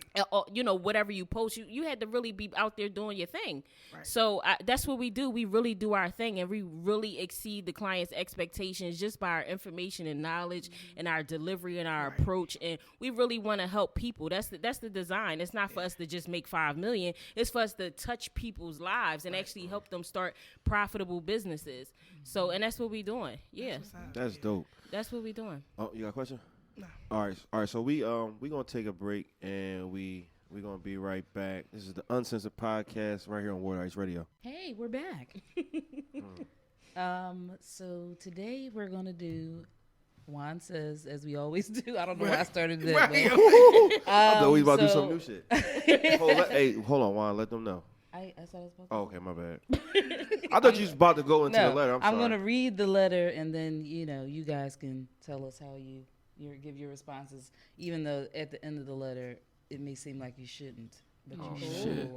whatever you post. You had to really be out there doing your thing. Right. So that's what we do. We really do our thing, and we really exceed the client's expectations just by our information and knowledge and our delivery and our approach. And we really want to help people. That's the design. It's not for us to just make 5 million. It's for us to touch people's lives and actually help them start profitable businesses. So, and that's what we doing. Yeah, That's dope. that's what we doing. Oh, you got a question? No. All right. So we gonna take a break and we gonna be right back. This is the Uncensored Podcast right here on Water Ice Radio. Hey, we're back. So today we're gonna do. Juan says, as we always do. I don't know why I started that. Right. I thought we was about to do so- some new shit. Hold on, Juan. Let them know. I thought I was about to. Oh, okay, my bad. I thought you was about to go into the letter. I'm sorry. gonna read the letter, and then you guys can tell us how you give your responses. Even though at the end of the letter, it may seem like you shouldn't, but you should. shit.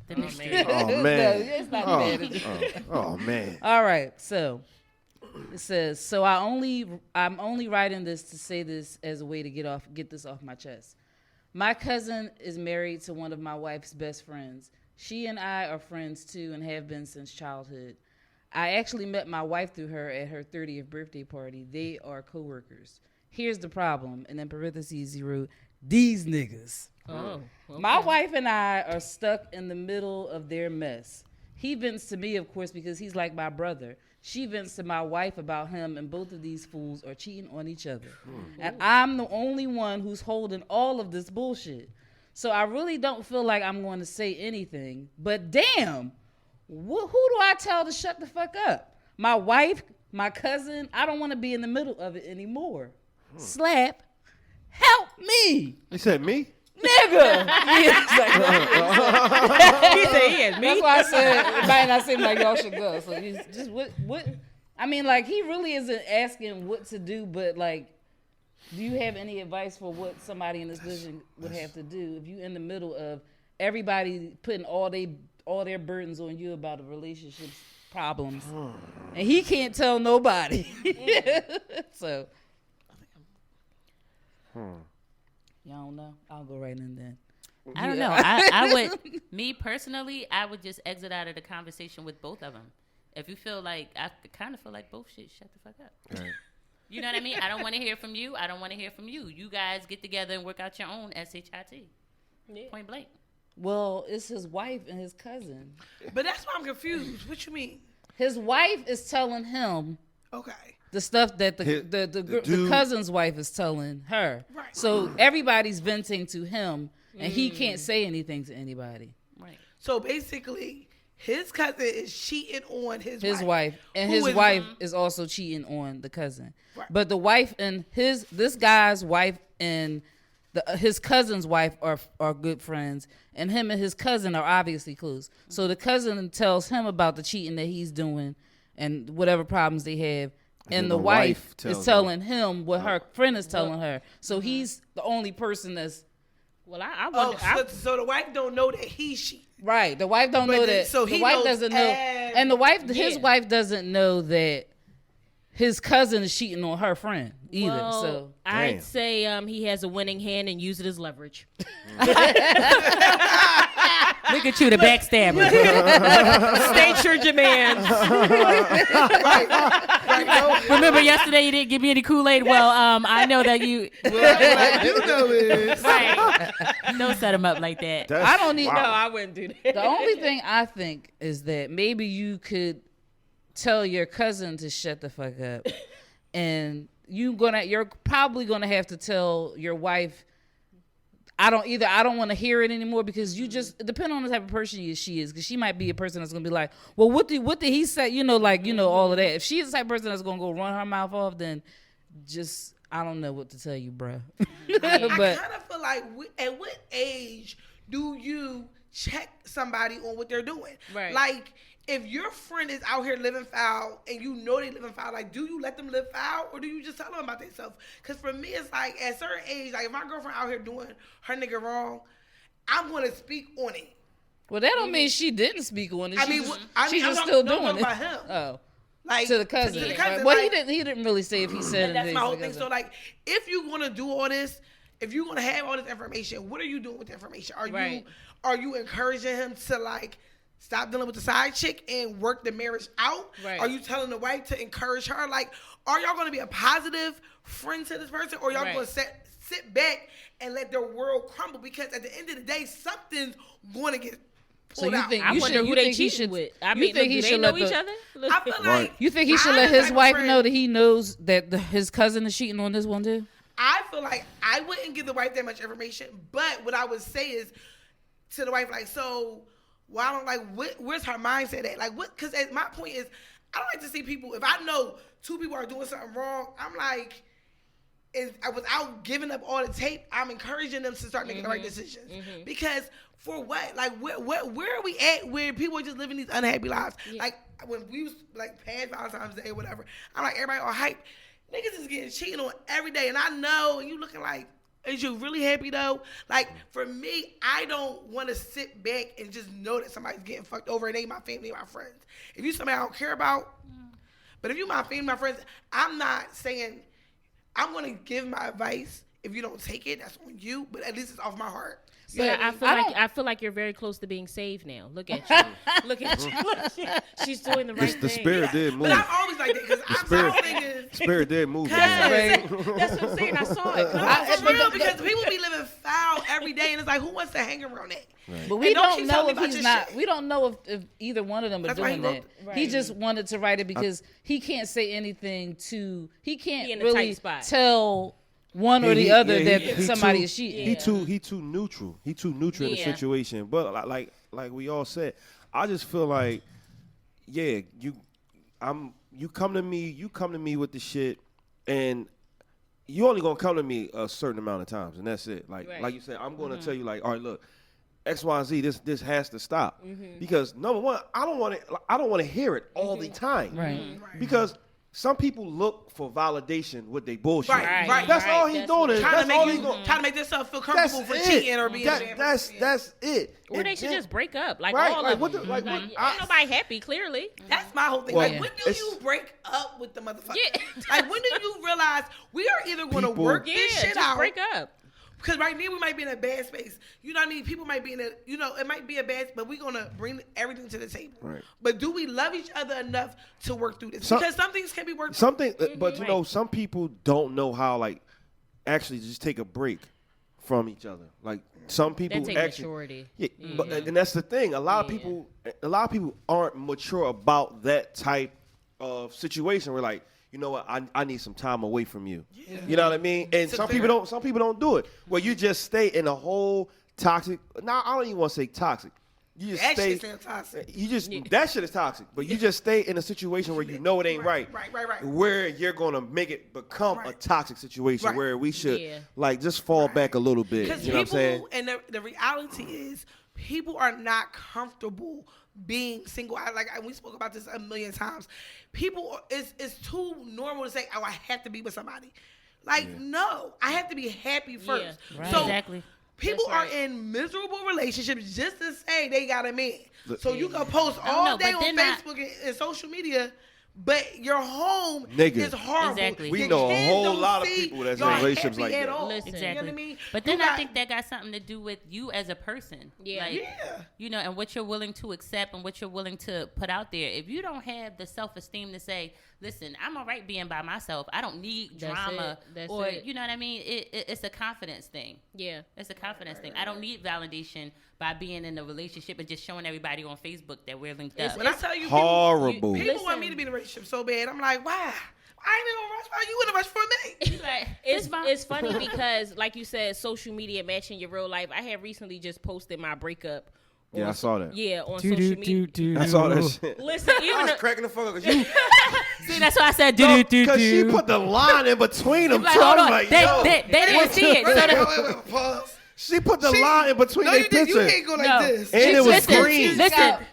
The mystery. Oh man. No, it's not bad. Oh man. All right, so it says, so I'm only writing this to say this as a way to get this off my chest. My cousin is married to one of my wife's best friends. She and I are friends too and have been since childhood. I actually met my wife through her at her 30th birthday party. They are coworkers. Here's the problem, and in parentheses he wrote, these niggas. Oh, okay. My wife and I are stuck in the middle of their mess. He vents to me, of course, because he's like my brother. She vents to my wife about him, and both of these fools are cheating on each other. And I'm the only one who's holding all of this bullshit. So I really don't feel like I'm going to say anything. But damn, who do I tell to shut the fuck up? My wife, my cousin? I don't want to be in the middle of it anymore. Slap, help me. You said me? Nigga. Yeah, He said he had me. that's why I said it might not seem like y'all should go. So you just what I mean, like, he really isn't asking what to do, but like, do you have any advice for what somebody in this position would have to do if you in the middle of everybody putting all their burdens on you about the relationship's problems, and he can't tell nobody? So y'all don't know. I'll go right in then. I don't know. I would, me personally, I would just exit out of the conversation with both of them. If you feel like, I kind of feel like both should shut the fuck up. Right. You know what I mean? I don't want to hear from you. I don't want to hear from you. You guys get together and work out your own SHIT. Yeah. Point blank. Well, it's his wife and his cousin. But that's why I'm confused. What you mean? His wife is telling him Okay. the stuff that the dude- cousin's wife is telling her. Right. So everybody's venting to him, and he can't say anything to anybody. Right. So basically, his cousin is cheating on his Wife, and Who his is- wife is also cheating on the cousin. Right. But the wife and this guy's wife and his cousin's wife are good friends, and him and his cousin are obviously close. So the cousin tells him about the cheating that he's doing and whatever problems they have. And the wife is telling him what her friend is telling her. So he's the only person that's Well, I Oh, wonder. so the wife don't know that he's cheating. right. The wife don't But know then- that. so the he wife knows doesn't know, and the wife, his Yeah. wife doesn't know that his cousin is cheating on her friend either. Well, So Damn. I'd say he has a winning hand and use it as leverage. Look at you, the backstabber. State your demands. Right. No, Remember yesterday you didn't give me any Kool-Aid? Well, I know that you... What you know is Right. Don't set him up like that. I don't need. No, I wouldn't do that. The only thing I think is that maybe you could tell your cousin to shut the fuck up, and you're probably gonna have to tell your wife. I don't want to hear it anymore, because you just depend on the type of person she is, because she might be a person that's gonna be like, well, what did he say? All of that. If she's the type of person that's gonna go run her mouth off, then just I don't know what to tell you, bruh. I But kind of feel like, at what age do you check somebody on what they're doing? Right. Like, if your friend is out here living foul and you know they living foul, like, do you let them live foul, or do you just tell them about themselves? Because for me, it's like, at a certain age, like, if my girlfriend out here doing her nigga wrong, I'm going to speak on it. well, that don't mean she didn't speak on it. I She's mean, just, I mean, she's I'm just talking- still no, I'm doing it. talking about him. Oh. Like, To the cousin. To the Right. cousin. Well, like, he didn't really say if he said and that's anything my to whole the thing. cousin. So, like, if you're going to do all this, if you're going to have all this information, what are you doing with the information? Right. Are you encouraging him to, like, stop dealing with the side chick and work the marriage out? Right. Are you telling the wife to encourage her? Like, are y'all going to be a positive friend to this person, or y'all Right. going to sit back and let their world crumble? Because at the end of the day, something's going to get So pulled you out. think I you wonder should- who you they think he cheating should- with. I you mean, think do he they should know let each the- other? I feel Right. like You think he should let I'm the his type of wife friend- know that he knows that his cousin is cheating on this one too? I feel like I wouldn't give the wife that much information, but what I would say is to the wife, like, so why don't, like, where's her mindset at? Like, what? Because my point is, I don't like to see people, if I know two people are doing something wrong, I'm like, without giving up all the tape, I'm encouraging them to start making the right decisions. Because for what? Like, where are we at where people are just living these unhappy lives? Like, when we was, like, past Valentine's Day or whatever, I'm like, everybody all hype. Niggas is getting cheated on every day. And I know, and you looking like, is you really happy though? Like, for me, I don't want to sit back and just know that somebody's getting fucked over and they my family, my friends. If you somebody I don't care about, but if you my family, my friends, I'm not saying, I'm going to give my advice If you don't take it, that's on you. But at least it's off my heart. But Yeah, I feel like you're very close to being saved now. Look at you. Look at you. She's doing the right It's thing. the spirit did move. But I'm always like that because I'm thinking. Spirit did move. That's what I'm saying. I saw it. For real, because people be living foul every day, and it's like, who wants to hang around that? But we And don't don't keep know telling me if about he's your not. shit. We don't know if either one of them are That's why he doing wrote that. it. He just wanted to write it because he can't say anything to. He can't He in a really tight spot. tell one or the other that somebody too, is cheating. He too neutral. He too neutral in the Yeah. situation. But like we all said, I just feel like, yeah, you come to me with the shit, and you only gonna come to me a certain amount of times, and that's it. Like you said, I'm gonna tell you like, all right, look, X, Y, Z, this has to stop because number one, I don't want to hear it all the time, Right. Because some people look for validation with their bullshit. Right. That's all he's That's doing. what- Is Trying that's to all make he's you going. trying to make yourself feel comfortable for cheating or being a bad person. That's it. Or And they should then- just break up. Like right. all Like of what? them. Like what? Ain't nobody happy, clearly. That's my whole thing. Well, Like, when do it's- you break up with the motherfucker? Yeah. Like, when do you realize we are either going to People- work Yeah, this shit just out? break up. Because right now we might be in a bad space. You know what I mean? People might be in a, it might be a bad, but we're going to bring everything to the table. Right. But do we love each other enough to work through this? Some- because some things can be worked Something, but you know, Right. some people don't know how like actually just take a break from each other. Like some people That take actually, maturity. yeah, but and that's the thing. A lot of people aren't mature about that type of situation. Where like, you know what, I need some time away from you. You know what I mean? And some people don't do it. Well, you just stay in a whole toxic. Now I don't even want to say toxic. You just That stay. shit's not toxic. You just that shit is toxic. But you just stay in a situation where you know it ain't right. Right. Where you're gonna make it become a toxic situation Right. where we should Yeah. like just fall back a little bit. Because You know what I'm saying? and the reality is, people are not comfortable being single. We spoke about this a million times. People, it's too normal to say, "Oh, I have to be with somebody." Like, no, I have to be happy first. Yeah, right. So Exactly. people That's right. are in miserable relationships just to say they got a man. So you can post I don't all know, day but on they're not- Facebook and social media. But your home Nigga. is horrible. Exactly. We Your know a kids whole don't lot of see people that's y'all in relationships happy like at that. all. Listen. You know what I mean? But You then I got- think that got something to do with you as a person. Yeah. Like, Yeah. you know, and what you're willing to accept and what you're willing to put out there. If you don't have the self-esteem to say, listen, I'm all right being by myself. I don't need That's drama. it. That's or, it. you know what I mean? It's a confidence thing. Yeah. It's a confidence thing. I don't need validation by being in a relationship and just showing everybody on Facebook that we're linked up. When I tell you, Horrible. people want me to be in a relationship so bad. I'm like, why? I ain't in a rush. Why you in a rush for me? Like, It's funny because, like you said, social media matching your real life. I had recently just posted my breakup. Yeah, I saw that. Yeah, on social media. I saw that shit. Listen, I even was the, cracking the fuck up because you. see, that's why I said Because she put the line in between them. Like, so hold I'm on. like, They yo. didn't see it. So the, Pause. She put the line in between No, their you did. You picture. can't go like No. this. And it was listen, green.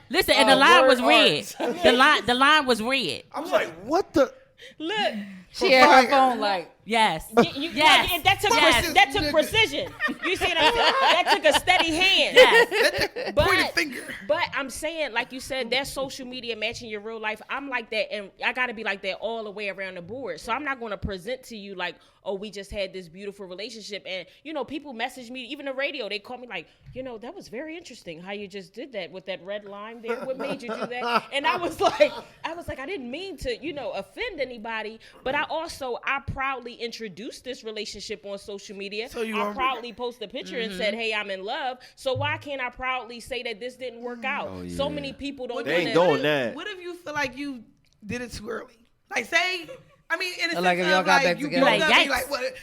Listen, and the line word was red. art. The line was red. I was like, what the? look. She had her phone like, Yes. Yes. Yes. That took Yes. that took precision. You see what I'm saying? That took a steady hand. Yes. Pointed finger. But I'm saying, like you said, that social media matching your real life. I'm like that, and I got to be like that all the way around the board. So I'm not going to present to you like, oh, we just had this beautiful relationship. And, you know, people message me, even the radio, they call me like, you know, that was very interesting how you just did that with that red line there. What made you do that? And I was like, I didn't mean to, you know, offend anybody. But I proudly introduced this relationship on social media. So you I are- proudly posted a picture and said, hey, I'm in love. So why can't I proudly say that this didn't work out? Oh, So yeah. many people don't They do ain't that. doing that. What if you feel like you did it too early? Like, say, I mean, in a Like sense if y'all of got like, back you together. broke up, Like, you like, what?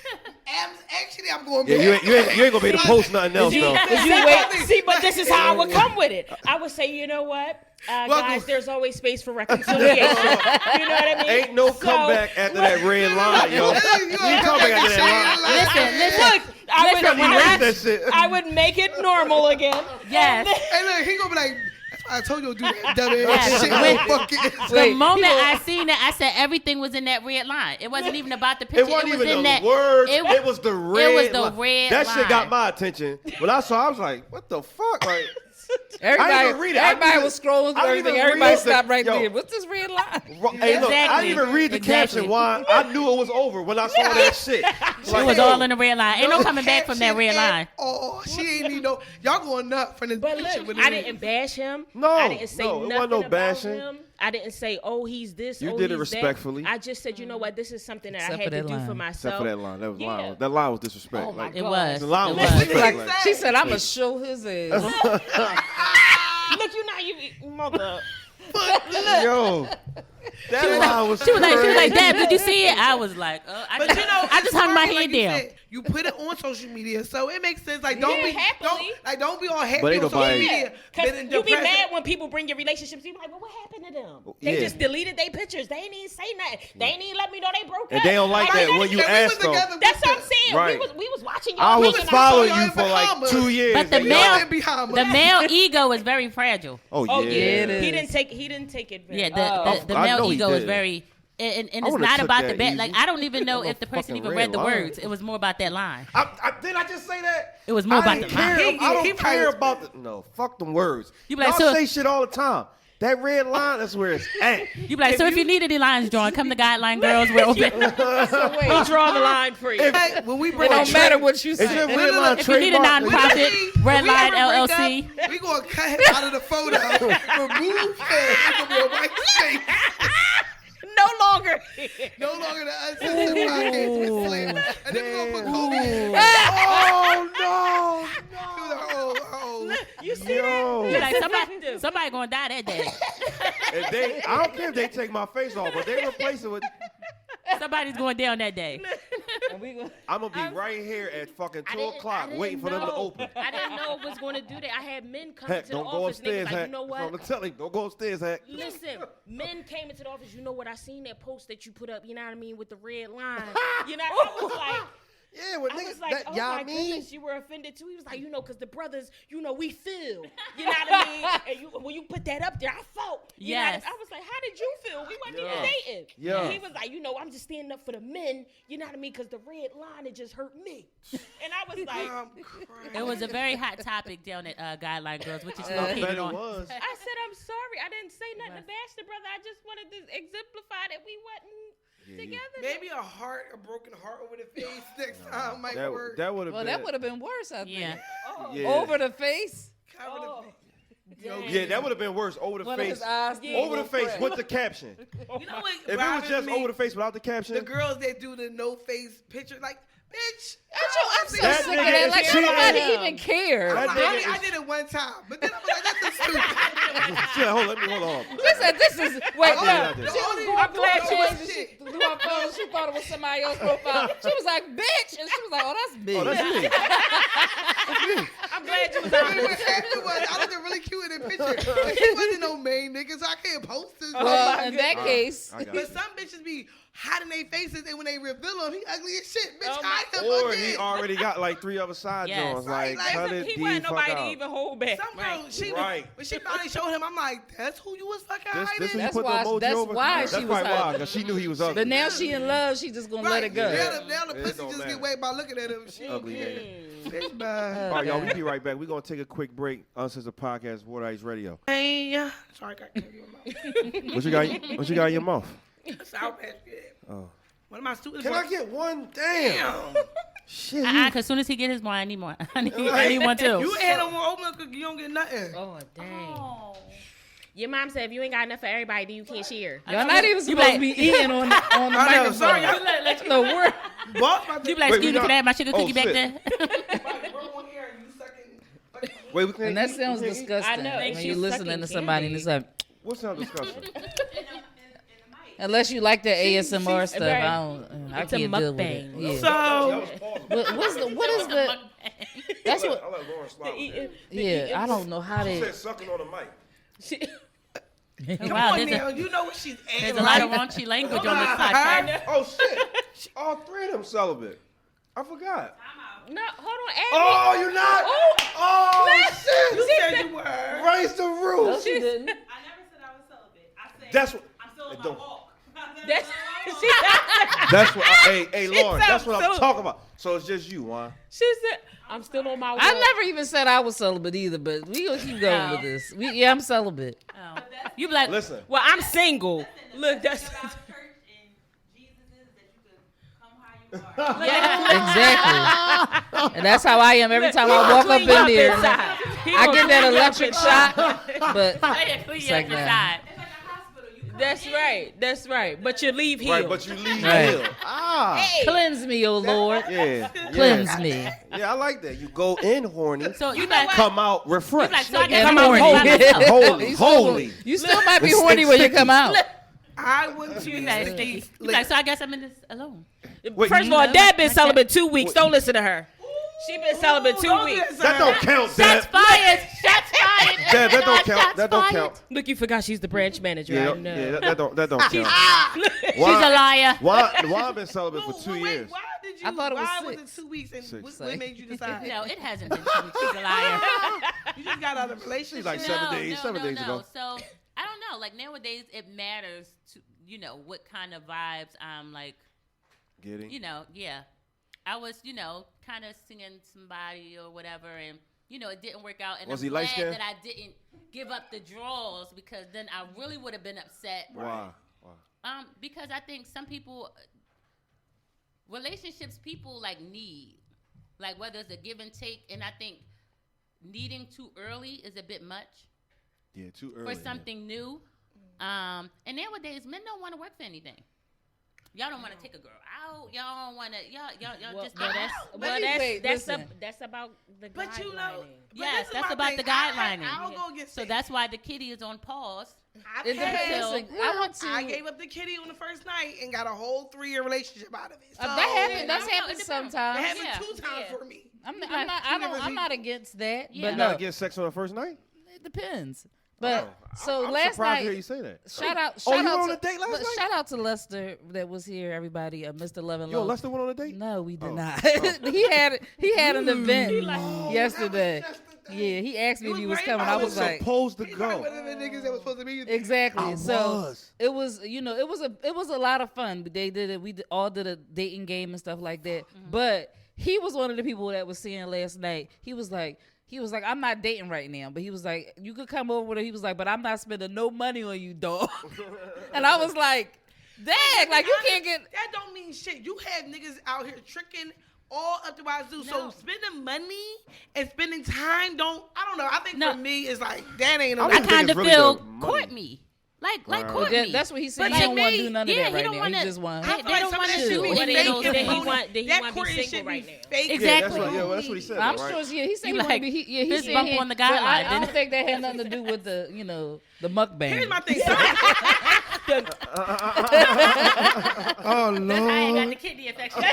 Actually, I'm going Yeah, back. you ain't gonna be able to post nothing else though. See, but this is how I would come with it. I would say, you know what? Guys, there's always space for reconciliation. You know what I mean? Ain't no So- comeback after that red line, yo. You come back after that Listen. Look, line. Erase that shit. I would make it normal again. Yes. Hey, look, he gonna be like, that's why I told you to do that dumb Yes. ass shit. Wait. Fuck The moment I seen it, I said everything was in that red line. It wasn't even about the picture. It wasn't was even in the that words. It, It was the red. was the line. red That shit got line. my attention. When I saw, I was like, "What the fuck?" Like, I everybody, didn't even read it. I everybody didn't was scrolling I through didn't everything. even Everybody read the- stopped right yo. there. What's this red line? Hey, look, I didn't even read the caption. Why? I knew it was over when I saw that shit. It was all in the red line. Ain't no coming back from that red line. Oh, she ain't even know. Y'all going nuts from this But picture. look, I didn't bash him. No, I didn't say no, it nothing wasn't no about bashing. him. I didn't say, oh, he's this. You oh, did it he's that. respectfully. I just said, you know what, this is something that Except I had for to that do line. for myself. Except for that line. That was Yeah. line. That line was disrespect. Oh my like, It God. was. the line It was was. disrespect. Like, Like, She said, "I'm gonna show his ass." Look, you not even mother. yo, that line was She was like, crazy. Dad, did you see it? I was like, But you know, I just hung my it's head like you down. said, you put it on social media, so it makes sense. Like, don't Yeah, be happily. don't be all happy But on ain't social nobody- media. Because Then you be depressed. mad when people bring your relationships. You be like, well, what happened to them? They Yeah. just deleted their pictures. They ain't even say nothing. They ain't even let me know they broke And up. they don't like that when you Yeah, we ask was them. together That's with what I'm them. saying. Right. We was watching I y'all. was was following y'all you in for like Bahamas. 2 years. But the and male- y'all- in Bahamas. The male ego is very fragile. Oh Oh yeah. yeah, it is. he didn't take it. Very Yeah, well. the I male know he ego is did. very, and I it's would've not took about the that bad. easy. Like I don't even know That if the little person even fucking read the red line. words. It was more about that line. Did I just say that? It was more about didn't the care. line. I don't He care probably- about the. No, fuck them words. You be like, Y'all so- say shit all the time. That red line, that's where it's at. You be like, so if you need any lines drawn, come to Guideline Girls. We're open. We draw the line for you. Hey, when we It break don't up, matter what you Is your say. red line If you need a trademark? nonprofit, Red we Line ever break LLC. up, we gonna cut him out of the photo. Remove him. It's gonna be a white space. No longer. No longer the uncensored podcast with Slim. And then we gonna put Kobe. Oh He was like, oh. You see Yo. You like somebody gonna die that day. If I don't care if they take my face off, but they replace it with. Somebody's going down that day. I'm gonna be right here at fucking 2 o'clock I waiting for them to know. open. I didn't know it was going to do that. I had men come Heck, into the don't go office and they upstairs, was like, Heck. you know I'm what? telling you, don't go upstairs, Heck. Listen, men came into the office. You know what? I seen that post that you put up. You know what I mean, with the red line. You know, I was like. Yeah, when I niggas, was like, that oh y'all my mean? goodness, you were offended too. He was like, you know, because the brothers, you know, we feel. You know what I mean? And when you put that up there, I felt. You know what I Yes. mean? I was like, how did you feel? We wasn't Yeah. even dating. Yeah. And he was like, you know, I'm just standing up for the men. You know what I mean? Because the red line, it just hurt me. And I was like, I'm crying. It was a very hot topic down at Guideline Girls, which is I bet located it on. was. I said, I'm sorry. I didn't say nothing to bash the brother. I just wanted to exemplify that we wasn't together. Maybe a broken heart over the face next time might work. That would have Well, been. that would have been worse, I think. Yeah. yeah. Over the face. Cover the face. Yeah, that would have been worse. Over the One of face. his eyes Over the face with the caption. You know what? If it was bothers just me? over the face without the caption, The girls that do the no face picture, like, bitch. I'm so That sick of nigga that. is Like, cheating. nobody even cares. That nigga I is- did it one time, but then I was like, that's stupid. Shit, hold on. She said, this is, wait, Oh, no. yeah, I did. She was I'm going glad through you her was page, shit. through her phone, she thought it was somebody else's profile. She was like, bitch. And she was like, oh, that's big. Oh, that's me. I'm glad you was What honest. happened was, I looked really cute in the picture. He wasn't no main nigga, so I can't post this. Well, in that case, I got But it. some bitches be hiding their faces, and when they reveal him, he ugly as shit. Bitch, Oh hide him Or again. he already got like 3 other side Yes. joints. Right, Like, like, cut it, He D, wasn't fuck nobody out. to even hold back. Some girl, she Right. when she finally showed him, I'm like, that's who you was fucking This hiding? when you That's put why- the emoji that's over? why That's she was probably why, hiding. because she knew he was ugly. but now she in love, she just gonna let it go. Now the It pussy don't just matter. get wet by looking at him. She Ugly nigga. bitch, bye. All right, y'all, we be right back. We're going to take a quick break. Us as a podcast, Water Ice Radio. Hey, sorry, I got you What you got in your mouth? Sour Patch Kid. Oh. One of my students. Can I get one? Damn. Shit. Cause as soon as he get his one, I need more. I need one too. You ain't no more oatmeal cookie, you don't get nothing. Oh, dang. Your mom said if you ain't got enough for everybody, then you can't share. Y'all not even supposed to be eating on the I know, microphone. sorry. The word. Boss, my You be like, Wait, excuse we me, got- can I have my sugar oh, cookie back shit. there? we're on here and you sucking. Wait, we can't And that eat? sounds We can't eat? disgusting. I know. When She's you're listening sucking to somebody and it's like, What sounds disgusting? unless you like the ASMR stuff, very- I It's a can't deal with it. mukbang. Yeah. So, What is the? That's what. I'll let Lauren slide with that. Yeah, I don't know how She they. said sucking on the mic. come Wow, on there's now, a, you know what she's there's adding. a lot of raunchy language on this podcast. Oh, shit. All 3 of them celibate. I forgot. No, hold on. Add Oh, you not? Oh, shit. You said you were. Raise the roof. She didn't. I never said I was celibate. I said That's what. I'm still on my don't- walk. That's- That's what. Hey, Lauren. That's what I'm so- talking about. So it's just you, Juan. She said, I'm still on my way. I never even said I was celibate either, but we gonna keep going with this. I'm celibate. Oh. You be like, Listen. Well, I'm single. Look, that's. Exactly. And that's how I am every time I walk up in there. I get that electric shock, but it's like that. That's right. That's right. But you leave here. Right, but you leave Right. here. Ah. Cleanse me, O Lord. Yeah. Cleanse me. Yeah, I like that. You go in horny, So you like, come out refreshed. like, so I And guess Come out horny. myself. Holy, holy. You still might be horny when you come out. I went to You like, so I guess I'm in this alone. Wait, First of all, Dad been celibate 2 weeks. Don't listen to her. She been celibate 2 weeks. That don't count, Shots Dad. fired. Shots fired. Dad, that don't Shots count. That don't fired. count. Look, you forgot she's the branch manager. Yeah, I know. yeah, that don't count. She's a liar. Why been celibate for 2 years? Why did you? I thought it was why was 6. it 2 weeks? And Six. what made you decide? No, it hasn't been 2 weeks. She's a liar. You just got out of a relationship. She's like 7 days. 7 days ago. So I don't know. Like nowadays, it matters to what kind of vibes I'm like. Getting. Yeah. I was, kind of singing somebody or whatever, and it didn't work out. And Was I'm he glad light-skinned? that I didn't give up the draws because then I really would have been upset. Why? Because I think some people, relationships, people like need, like whether it's a give and take, and I think needing too early is a bit much Yeah, too early. for something new. And nowadays, men don't want to work for anything. Y'all don't want to take a girl out. Y'all don't want to. Y'all just. That's about the But guidelining. you know, Yes, that's my about thing. the guidelining. I'll go get So sick. that's why the kitty is on pause. I've It had- depends. I went to. I gave up the kitty on the first night and got a whole 3-year relationship out of it. So that happened. That's I don't know, happened it depends. That sometimes. happened Yeah. 2 times Yeah. for me. I'm not against that, Yeah. but Not no, get sex on the first night? it depends. But Oh, so I'm last surprised to hear night, you say that. shout out, Oh, shout you out went on to, a date last but night? shout out to Lester that was here. Everybody, Mr. Love and Yo, Love. Lester went on a date? No, we did Oh. not. he had an event yesterday. Yeah, he asked me It if he was was right coming. by I the was like, supposed to He's like go. one of the niggas that was supposed to be. exactly. I So was. it was, it was a lot of fun. They did it. All did a dating game and stuff like that. But he was one of the people that was seeing last night. He was like, I'm not dating right now, but he was like, you could come over with her. He was like, but I'm not spending no money on you, dog. And I was like, dang, like you can't get. That don't mean shit. You have niggas out here tricking all up the wazoo. So No. spending money and spending time I don't know. I think No. for me, it's like, that ain't I I don't enough. think kind it's of really feel the money. court me. Like Right. court That, me. that's what he said. But He to don't want to me, do none of yeah, that he right don't now. wanna- He just want. I feel They like don't some of wanna that do shit it. be What fake they don't and say. phony. That he That wanna be courting single shit be right now. fake. Yeah, Exactly. that's what he said. I'm though, sure. right? Yeah, he said You he wanted like, to be. He fist said bump he- on the but I guideline, don't didn't it? think that had nothing to do with the mukbang. Here's my thing. Oh, That's how I got Lord. the kidney infection.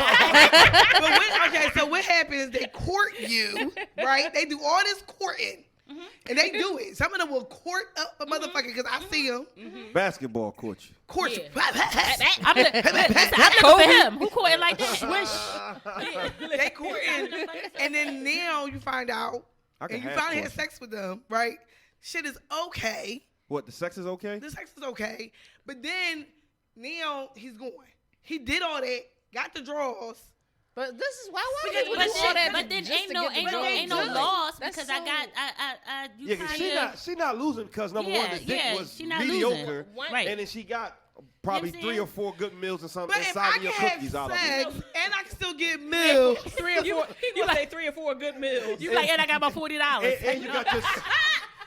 So what happens? They court you, right? They do all this courting, and they do it. Some of them will court up a motherfucker because I see them Basketball court you. court you. I'm looking for him. Who caught it like that? They courting, and then now you find out, I can and you have finally court had sex with them, right? Shit is okay. What, the sex is okay? The sex is okay, but then now he's going. He did all that, got the draws. But this is why But would you do all that? then just ain't to no get the ain't no draws? ain't no Good. loss That's because so- you Yeah, 'cause she not losing because number one, the dick Yeah, was she not mediocre, losing. Right. and then she got probably You know what I'm 3 saying? or 4 good meals and something But if inside I of your can cookies have out of sex it. and I can still get milk, 3 or 4. You say 3 or 4 good meals. You like, and I got my $40. And you got your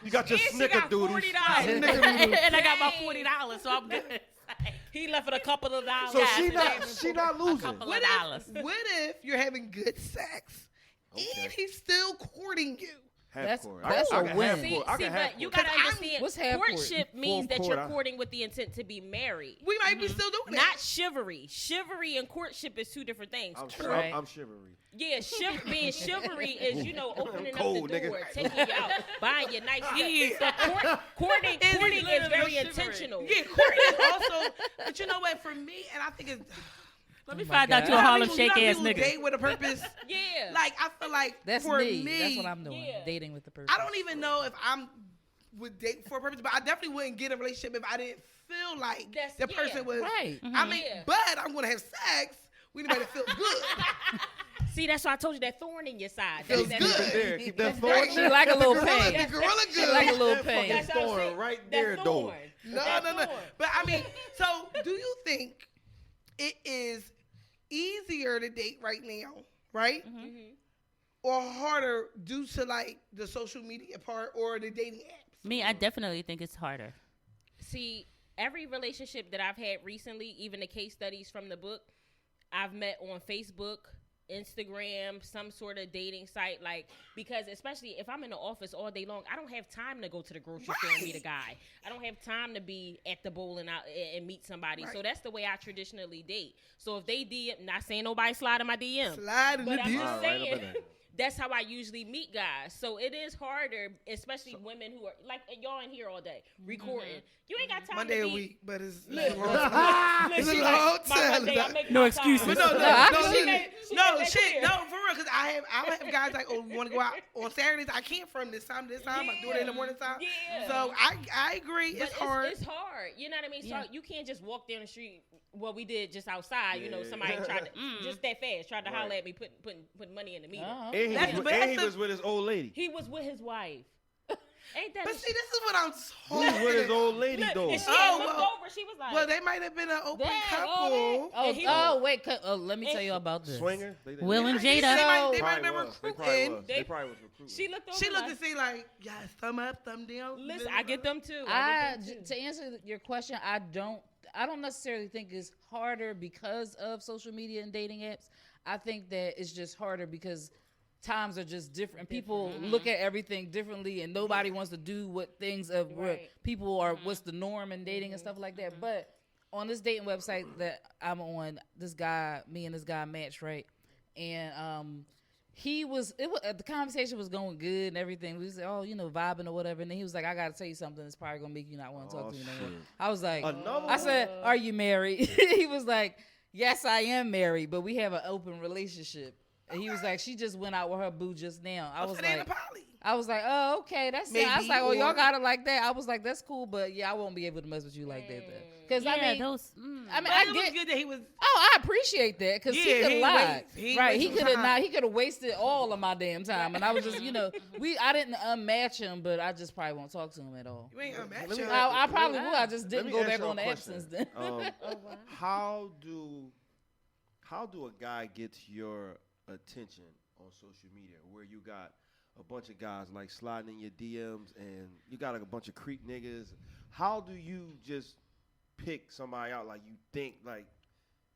And she got snickerdoodles. $40. And I got my $40, so I'm good. He left with a couple of dollars. So Yes, she not losing. couple what of dollars. what if you're having good sex and he's still courting you? Half That's- court. that's I a can win. half See, court. I can half but you court. gotta understand, What's half court? courtship means Full that court, you're I- courting with the intent to be married. We might be still doing Not it. chivalry. Chivalry and courtship is 2 different things. Right. I'm chivalry. Yeah, being chivalry is, opening Cold, up the door, nigga. taking you out, buying you nice Yeah. stuff. But courting is literally very chivalry. intentional. Yeah, courting is also, but you know what? For me, and I think it's. Let me my find out God. you a Harlem Shake ass people nigga. date with a purpose. Yeah. Like I feel like That's for me. me, That's what I'm doing. Yeah. Dating with the person. I don't even know if I'm would date for a purpose, but I definitely wouldn't get in a relationship if I didn't feel like That's- the person was Right. I mean, Yeah. but I'm gonna have sex. We need to make it feel good. See, that's why I told you that thorn in your side. Feels That's good. There, keep that Right. thorn. She like a little the gorilla, pain. the gorilla She good. like a little That pain. fucking That's what I'm thorn saying. right That there, though. thorn. No, That no. thorn. But I mean, so do you think it is easier to date right now, right? Mhm. Or harder due to like the social media part or the dating apps? Me, I definitely think it's harder. See, every relationship that I've had recently, even the case studies from the book, I've met on Facebook, Instagram, some sort of dating site, like, because especially if I'm in the office all day long, I don't have time to go to the grocery store and meet a guy. I don't have time to be at the bowling out and meet somebody. Right. So that's the way I traditionally date. So if they DM, not saying nobody slide in my DM, Slide in the but I'm DM. just All right, saying, up in there. that's how I usually meet guys. So it is harder, especially women who are like y'all in here all day recording. You ain't got time One day to a be. week, but it's Look, a long Look, It's a she long like, my time. birthday, I make No my excuses. time. But no, I no, can- She no, made- she no, made that shit, clear. no, for real, because I have guys like, oh, we want to go out on Saturdays. I can't from this time to this time. I do it in the morning time. Yeah. So I agree. But It's hard. It's hard. You know what I mean? Yeah. So you can't just walk down the street. Well, we did just outside. You know, Yeah. somebody tried to just that fast tried to Right. holler at me, putting money in the meter. Oh, And he, That's- was, but and that's he the- was with his old lady. He was with his wife. Ain't that? But a see, this is what I'm He was with his talking. old lady, Look, though. and she Oh, looked well. over. She was like, Well, they might have been an open Dang, couple. all Oh, And he wait. Let me tell you about this. Swinger? They didn't- Will and They Jada. might have Probably been was. They probably recruiting. was. They probably was recruiting. she looked over. She looked like, to see like, yeah, thumb up, thumb down. Listen, I get them too. To answer your question, I don't necessarily think it's harder because of social media and dating apps. I think that it's just harder because times are just different. People look at everything differently, and nobody wants to do what things of what Right. people are. What's the norm in dating and stuff like that. But on this dating website that I'm on, me and this guy matched, right? And the conversation was going good and everything. We said, vibing or whatever. And then he was like, I got to tell you something that's probably going to make you not want to talk to me no more. shit. I was like, Another I said, one? are you married? He was like, yes, I am married, but we have an open relationship. And he was like, she just went out with her boo just now. I was like, oh, okay, that's it. I was Maybe, like, oh, y'all or- got it like that. I was like, that's cool, but yeah, I won't be able to mess with you like that. Because Yeah, I mean, those. I But I it was get. good that he was. Oh, I appreciate that because Yeah, he could he have lied. waste- he Right, he waste could some have time. not. He could have wasted all of my damn time, and I was just, I didn't unmatch him, but I just probably won't talk to him at all. You ain't unmatched. Let me him. ask- I probably let me- would. I just let didn't me go ask back y'all on the a app question. since then. How do a guy get your attention on social media where you got a bunch of guys like sliding in your DMs and you got like a bunch of creep niggas? How do you just pick somebody out like you think like,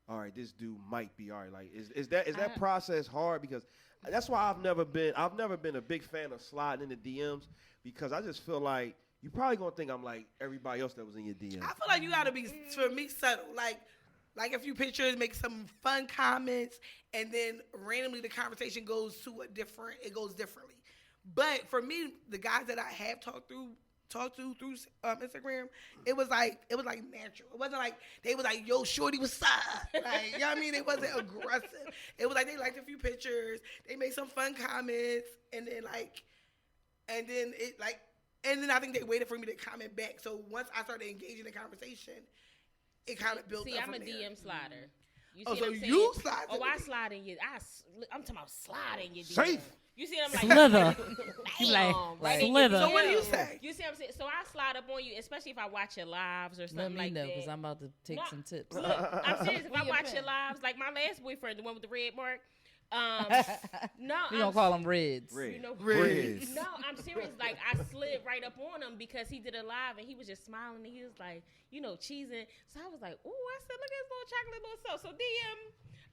all right, this dude might be all right? Like is that process hard? Because that's why I've never been a big fan of sliding in the DMs because I just feel like you probably gonna think I'm like everybody else that was in your DMs. I feel like you gotta be, for me, subtle. Like a few pictures, make some fun comments, and then randomly the conversation goes it goes differently. But for me, the guys that I have talked to through Instagram, it was like natural. It wasn't like they was like, yo, shorty, what's up? Like, you know what I mean? It wasn't aggressive. It was like they liked a few pictures, they made some fun comments, and then I think they waited for me to comment back. So once I started engaging in conversation, it kind of built See, up I'm a from there. DM slider. You Oh, see so what I'm saying? you slide to Oh, I me. slide in your. I'm talking about sliding your DM. Safe. You see what I'm like? Slither. You Damn, like, right in your slither. So what do you DM. say? You see what I'm saying? So I slide up on you, especially if I watch your lives or Let something me like know that. because I'm about to take No, some tips. Look, I'm serious. If I Be a watch fan. your lives, like my last boyfriend, the one with the red mark. No, We gonna call them reds. Red. You know, Reds. No, I'm serious. Like I slid right up on him because he did a live and he was just smiling and he was like, cheesing. So I was like, ooh, I said, look at this little chocolate little self. So DM,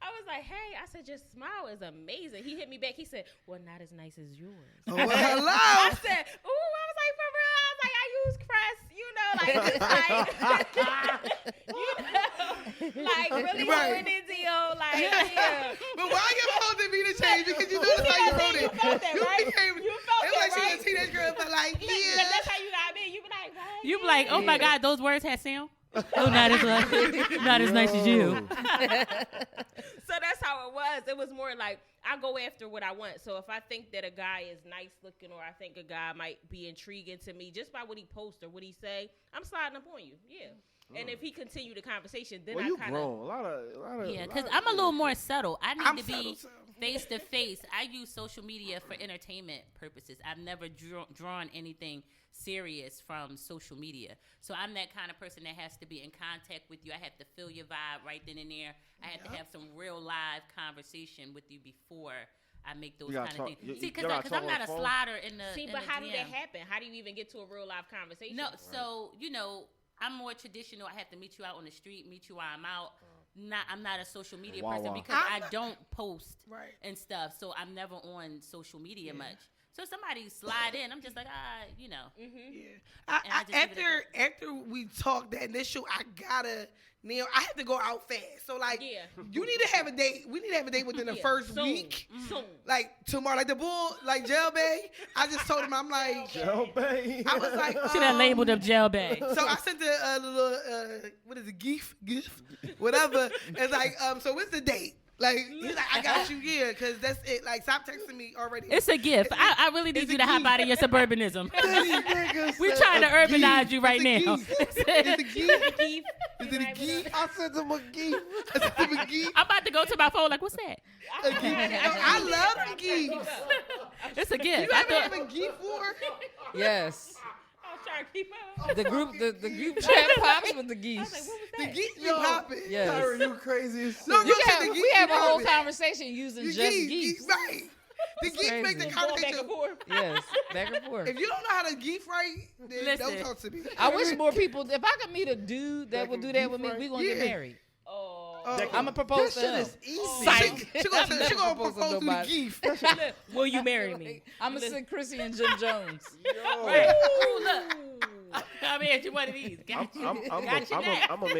I was like, hey, I said, your smile is amazing. He hit me back. He said, well, not as nice as yours. Oh, well, hello. I said, ooh, I was like, for real. I was like, I use Crest, like really Right. going into your, like, yeah. But why you holding me to change? Because you know that's how you wrote it. You felt that, right? became, You felt it was like that, she right? was a teenage girl, but like, Look, yeah. that's how you got me. You be like, right? You be like, oh my Yeah. God, those words had sound. Oh, not as not as nice as you. So that's how it was. It was more like I go after what I want. So if I think that a guy is nice looking, or I think a guy might be intriguing to me just by what he posts or what he say, I'm sliding up on you. Yeah. And if he continue the conversation, then Well, I you kind of grown. A lot of Yeah, because I'm a little more subtle. I need I'm to be subtle, too. face to face. I use social media for entertainment purposes. I've never drawn anything serious from social media. So I'm that kind of person that has to be in contact with you. I have to feel your vibe right then and there. I have to have some real live conversation with you before I make those kind of things. See, because I'm not a slider in the see, in but the how do DM. that happen? How do you even get to a real live conversation? No, so I'm more traditional. I have to meet you out on the street, meet you while I'm out. I'm not a social media person because I don't post and stuff. So I'm never on social media much. So if somebody slide in, I'm just like, Yeah. After we talk that initial, I have to go out fast. So like, you need to have a date. We need to have a date within the first week. Soon. Like tomorrow, like the bull, like Jail Bay. I just told him, I'm like, Jail Bay. I was like, should have labeled up jail bag. So I sent a little, what is it, GIF, whatever. It's like, so what's the date? Like, he's like, I got you here, because that's it. Like, stop texting me already. It's a gift. I really need you to hop out of your suburbanism. We're trying to a urbanize you right now. Is it a gift? Is it a gift? I sent him a gift. I sent him a gift. I'm about to go to my phone like, what's that? A gift. I love the gifts. It's a gift. You ever have a gift for? Yes. I was trying to keep up. The group chat pops with the geese. The gift be popping. Yes. Tyra, you crazy as shit. No, We have a whole conversation using just geese. Right. The geese make the crazy. Going back conversation. and forth. Yes, back and forth. If you don't know how to geef right, then Listen. don't talk to me. I wish more people. If I could meet a dude that would do that with me, we gonna get Yeah. married. Oh. I'm gonna propose to That him. shit is easy. Psych. She gonna Never propose proposed to through the nobody. geef. Will you marry me? I'm gonna send Chrissy and Jim Jones. Yo. Ooh, look. I'm at you one of these. Got you. I'm Got you now. gonna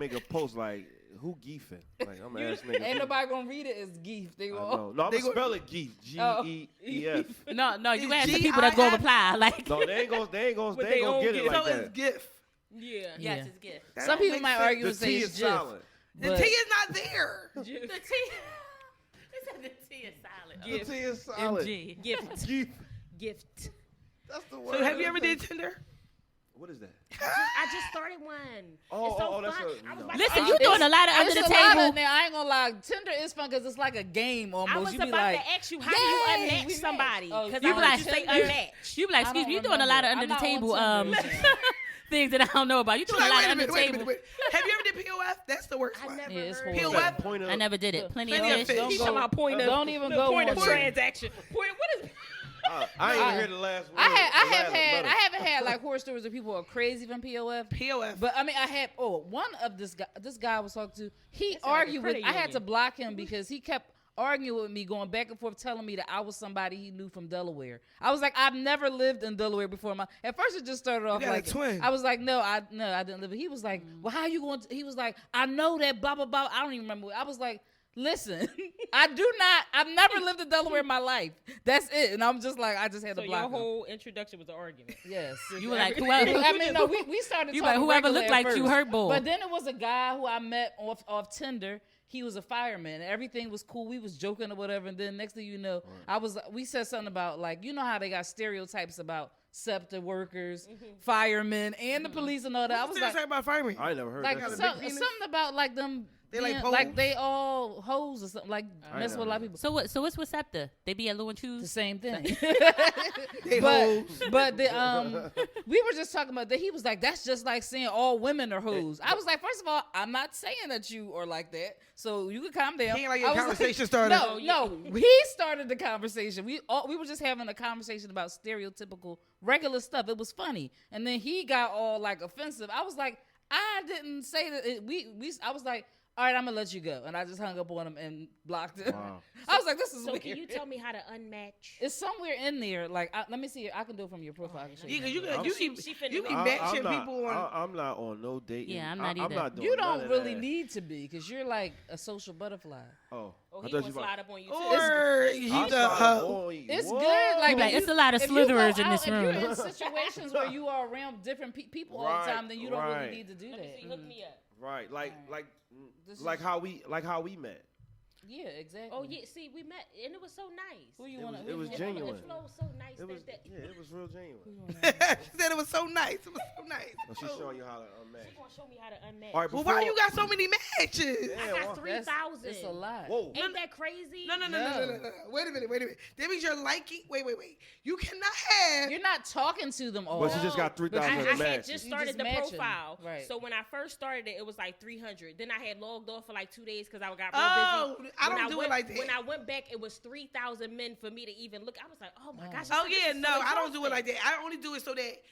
make a post like, who geefing? Like, I'm gonna ask niggas. Ain't nobody gonna read it as geef. They I gonna. know. No, I'm They gonna go- spell it geef. G-E-E-F. No, you It's ask the people that's gonna G-I-F. reply. Like, No, they ain't gonna With get they it own like So that. it's gift. Yeah. yes, it's gift. That Some don't people make might sense. argue The and say T it's is GIF. silent. The but- T is not there. The T. It said the T is silent. The T is silent. MG. Gift. Geef. Gift. That's the word. So have you ever did Tinder? What is that? I just started one. Oh, it's so oh, that's fun. a- I was no. about to Listen, ask you you. doing a lot of under It's the a lot table. of, now, I ain't gonna lie. Tinder is fun because it's like a game almost. I was you be about like, to ask you, how "Yay, do you we unmatch matched." somebody? Oh, Because you I be heard like, you say you- unmatch. You be like, I excuse don't me, you doing a lot of remember. under the I'm not table on Tinder. things that I don't know about. You doing a Like, lot wait of a under minute, the wait a table. minute, wait. Have you ever did POF? That's the worst I one. never Yeah, it's heard horrible. of POF? Point of, I never did it. Plenty of Plenty of fish. fish. Don't He's go- talking about point of. don't even the go point on of Tinder. transaction. Point. What is? I ain't even hear the last word. I haven't had like horror stories of people who are crazy from POF. POF. But I mean, I had one of this guy I was talking to. He That sound like a argued with. credit I had to union. block him because he kept arguing with me, going back and forth, telling me that I was somebody he knew from Delaware. I was like, I've never lived in Delaware before. At first, it just started off got a like twin. I was like, no, I didn't live. He was like, well, how you going? He was like, I know that blah blah blah. I don't even remember. I was like, listen, I've never lived in Delaware in my life. That's it. And I'm just like, I just had to So block your him. whoever introduction was an argument. Yes. You were like, whoever. I mean, no, we started You talking like, whoever regular looked at like you first. hurt bull. But then it was a guy who I met off Tinder. He was a fireman. And everything was cool. We was joking or whatever. And then next thing you know, we said something about, like, you know how they got stereotypes about SEPTA workers, firemen, and the police and all that. I was like, about firemen. I ain't never heard like that. got a big penis? something about like them. They like being, like poles? they all hoes or something, like I mess know. with a lot of people. So what's with SEPTA? They be at Lou and The Choose? same thing. They but hoes. we were just talking about that. He was like, that's just like saying all women are hoes. I was like, first of all, I'm not saying that you are like that, so you can calm down. He ain't like your I was conversation starter. No, he started the conversation. We were just having a conversation about stereotypical regular stuff. It was funny, and then he got all like offensive. I was like, I didn't say that. I was like, all right, I'm gonna let you go, and I just hung up on him and blocked him. Wow. I was like, this is So weird. can you tell me how to unmatch? It's somewhere in there. Like, let me see. I can do it from your profile. I can show Yeah, you. because you I'm- be I'm matching not, people on. I'm not on no date. Yeah, I'm not either. I'm not doing You none don't of really that. need to be because you're like a social butterfly. Oh, Or I he thought gonna you slide up on you too. Or he's I a slide up hoe. on you. It's What? good. Like, Like, if it's a lot of if you go slitherers in out, this if room. you're in situations where you are around different people all the time, then you don't Right. really need to do Let me that. see. Hook me up. Right, Alright. This like is- how we met. Yeah, exactly. Oh yeah, see, we met and it was so nice. Who you It want was- to? it was The genuine. flow was so nice. It was that it was real genuine. She said it was so nice. It was so nice. So she's showing you how to unmatch. She gonna show me how to unmatch. All right, Well, before, why you got so many matches? Yeah, I well, got 3,000. It's a lot. Whoa. Ain't that crazy? No. Wait a minute. That means you're liking. Wait. You cannot have. You're not talking to them all. But she just got But 3,000 I had matches. just You started just the matching. profile. Right. So when I first started it was like 300. Then I had logged off for like 2 days because I got real Oh, busy. I When don't do it went- like that. When I went back, it was 3,000 men for me to even look. I was like, oh my gosh. Oh this yeah, is no, so I don't do it exhausting. like that. I only do it so that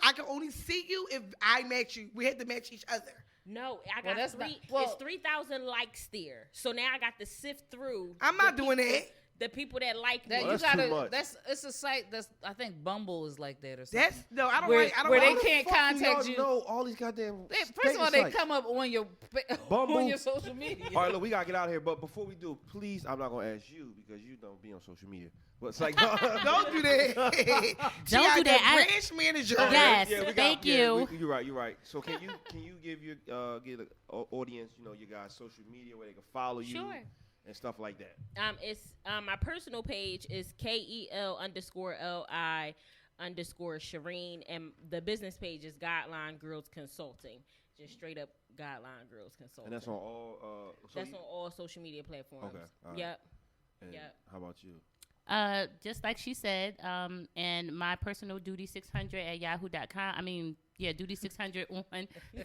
I can only see you if I match you. We have to match each other. No, I Well, got that's three. not- well- It's 3,000 likes there. So now I got to sift through. I'm not doing that. The people that like That me. Well, you that's too gotta. much. It's a site that's. I think Bumble is like that or something. That's no, I don't Where- like. I don't. where like, they can't Fuck, contact y'all you. know all these goddamn. First of all, they sites. come up on your Bumble. on your social media. All right, look, we gotta get out of here. But before we do, please, I'm not gonna ask you because you don't be on social media. But it's like, Don't do that. She Don't got do that. the Branch manager. Yes, we got- thank yeah, you. You're right. So can you give your give the audience, your guys' social media where they can follow you Sure. and stuff like that? It's my personal page is KEL_LI_Sherren, and the business page is Guideline Girls Consulting. Just straight up Guideline Girls Consulting. And that's on all. That's on all social media platforms. Okay, all right. Yep. And Yep. how about you? Just like she said, and my personal duty600@yahoo.com. I mean, yeah, duty600 on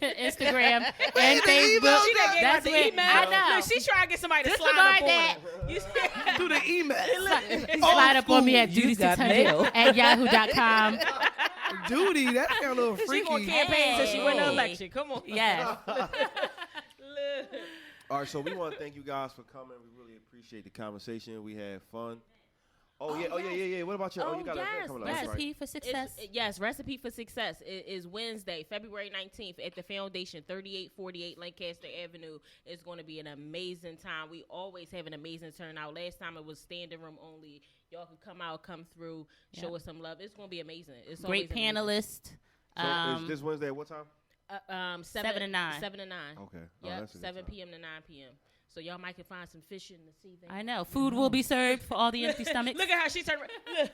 Instagram and the email Facebook. She done gave That's out the where email. I know. Look, she's trying to get somebody to Disregard slide up that. on her. You see? Do the email. Slide up on me at You got mail. duty600@yahoo.com. Duty. That sound a little She freaky. gonna campaign till she win the Hey. election. Come on. Yes. Look. All right, so we want to thank you guys for coming. We really appreciate the conversation. We had fun. Oh yeah. What about you got a event coming up? That's right. Recipe for success. Yes, Recipe for Success is Wednesday, February 19th at the Foundation, 3848 Lancaster Avenue. It's going to be an amazing time. We always have an amazing turnout. Last time it was standing room only. Y'all can come out, come through, show us some love. It's going to be amazing. It's Great always amazing. panelist. So is this Wednesday at what time? 7 to 9. 7 to 9. Okay. Oh, Yep, that's a good 7 time. p.m. to 9 p.m. So y'all might can find some fish in the sea. Baby. I know. Food will be served for all the empty stomachs. Look at how she turned around.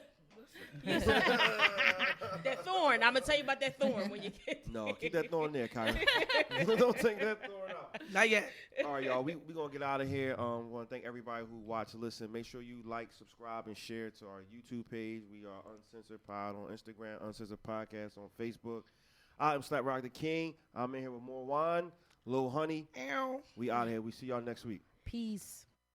That thorn. I'm going to tell you about that thorn when you get No, keep that thorn there, Kyrie. Don't take that thorn out. Not yet. All right, y'all. We gonna get out of here. Want to thank everybody who watched and listened. Make sure you like, subscribe, and share to our YouTube page. We are Uncensored Pod on Instagram, Uncensored Podcast on Facebook. I'm Slap Rock the King. I'm in here with more wine, Lil Honey. Ow. We out of here. We see y'all next week. Peace.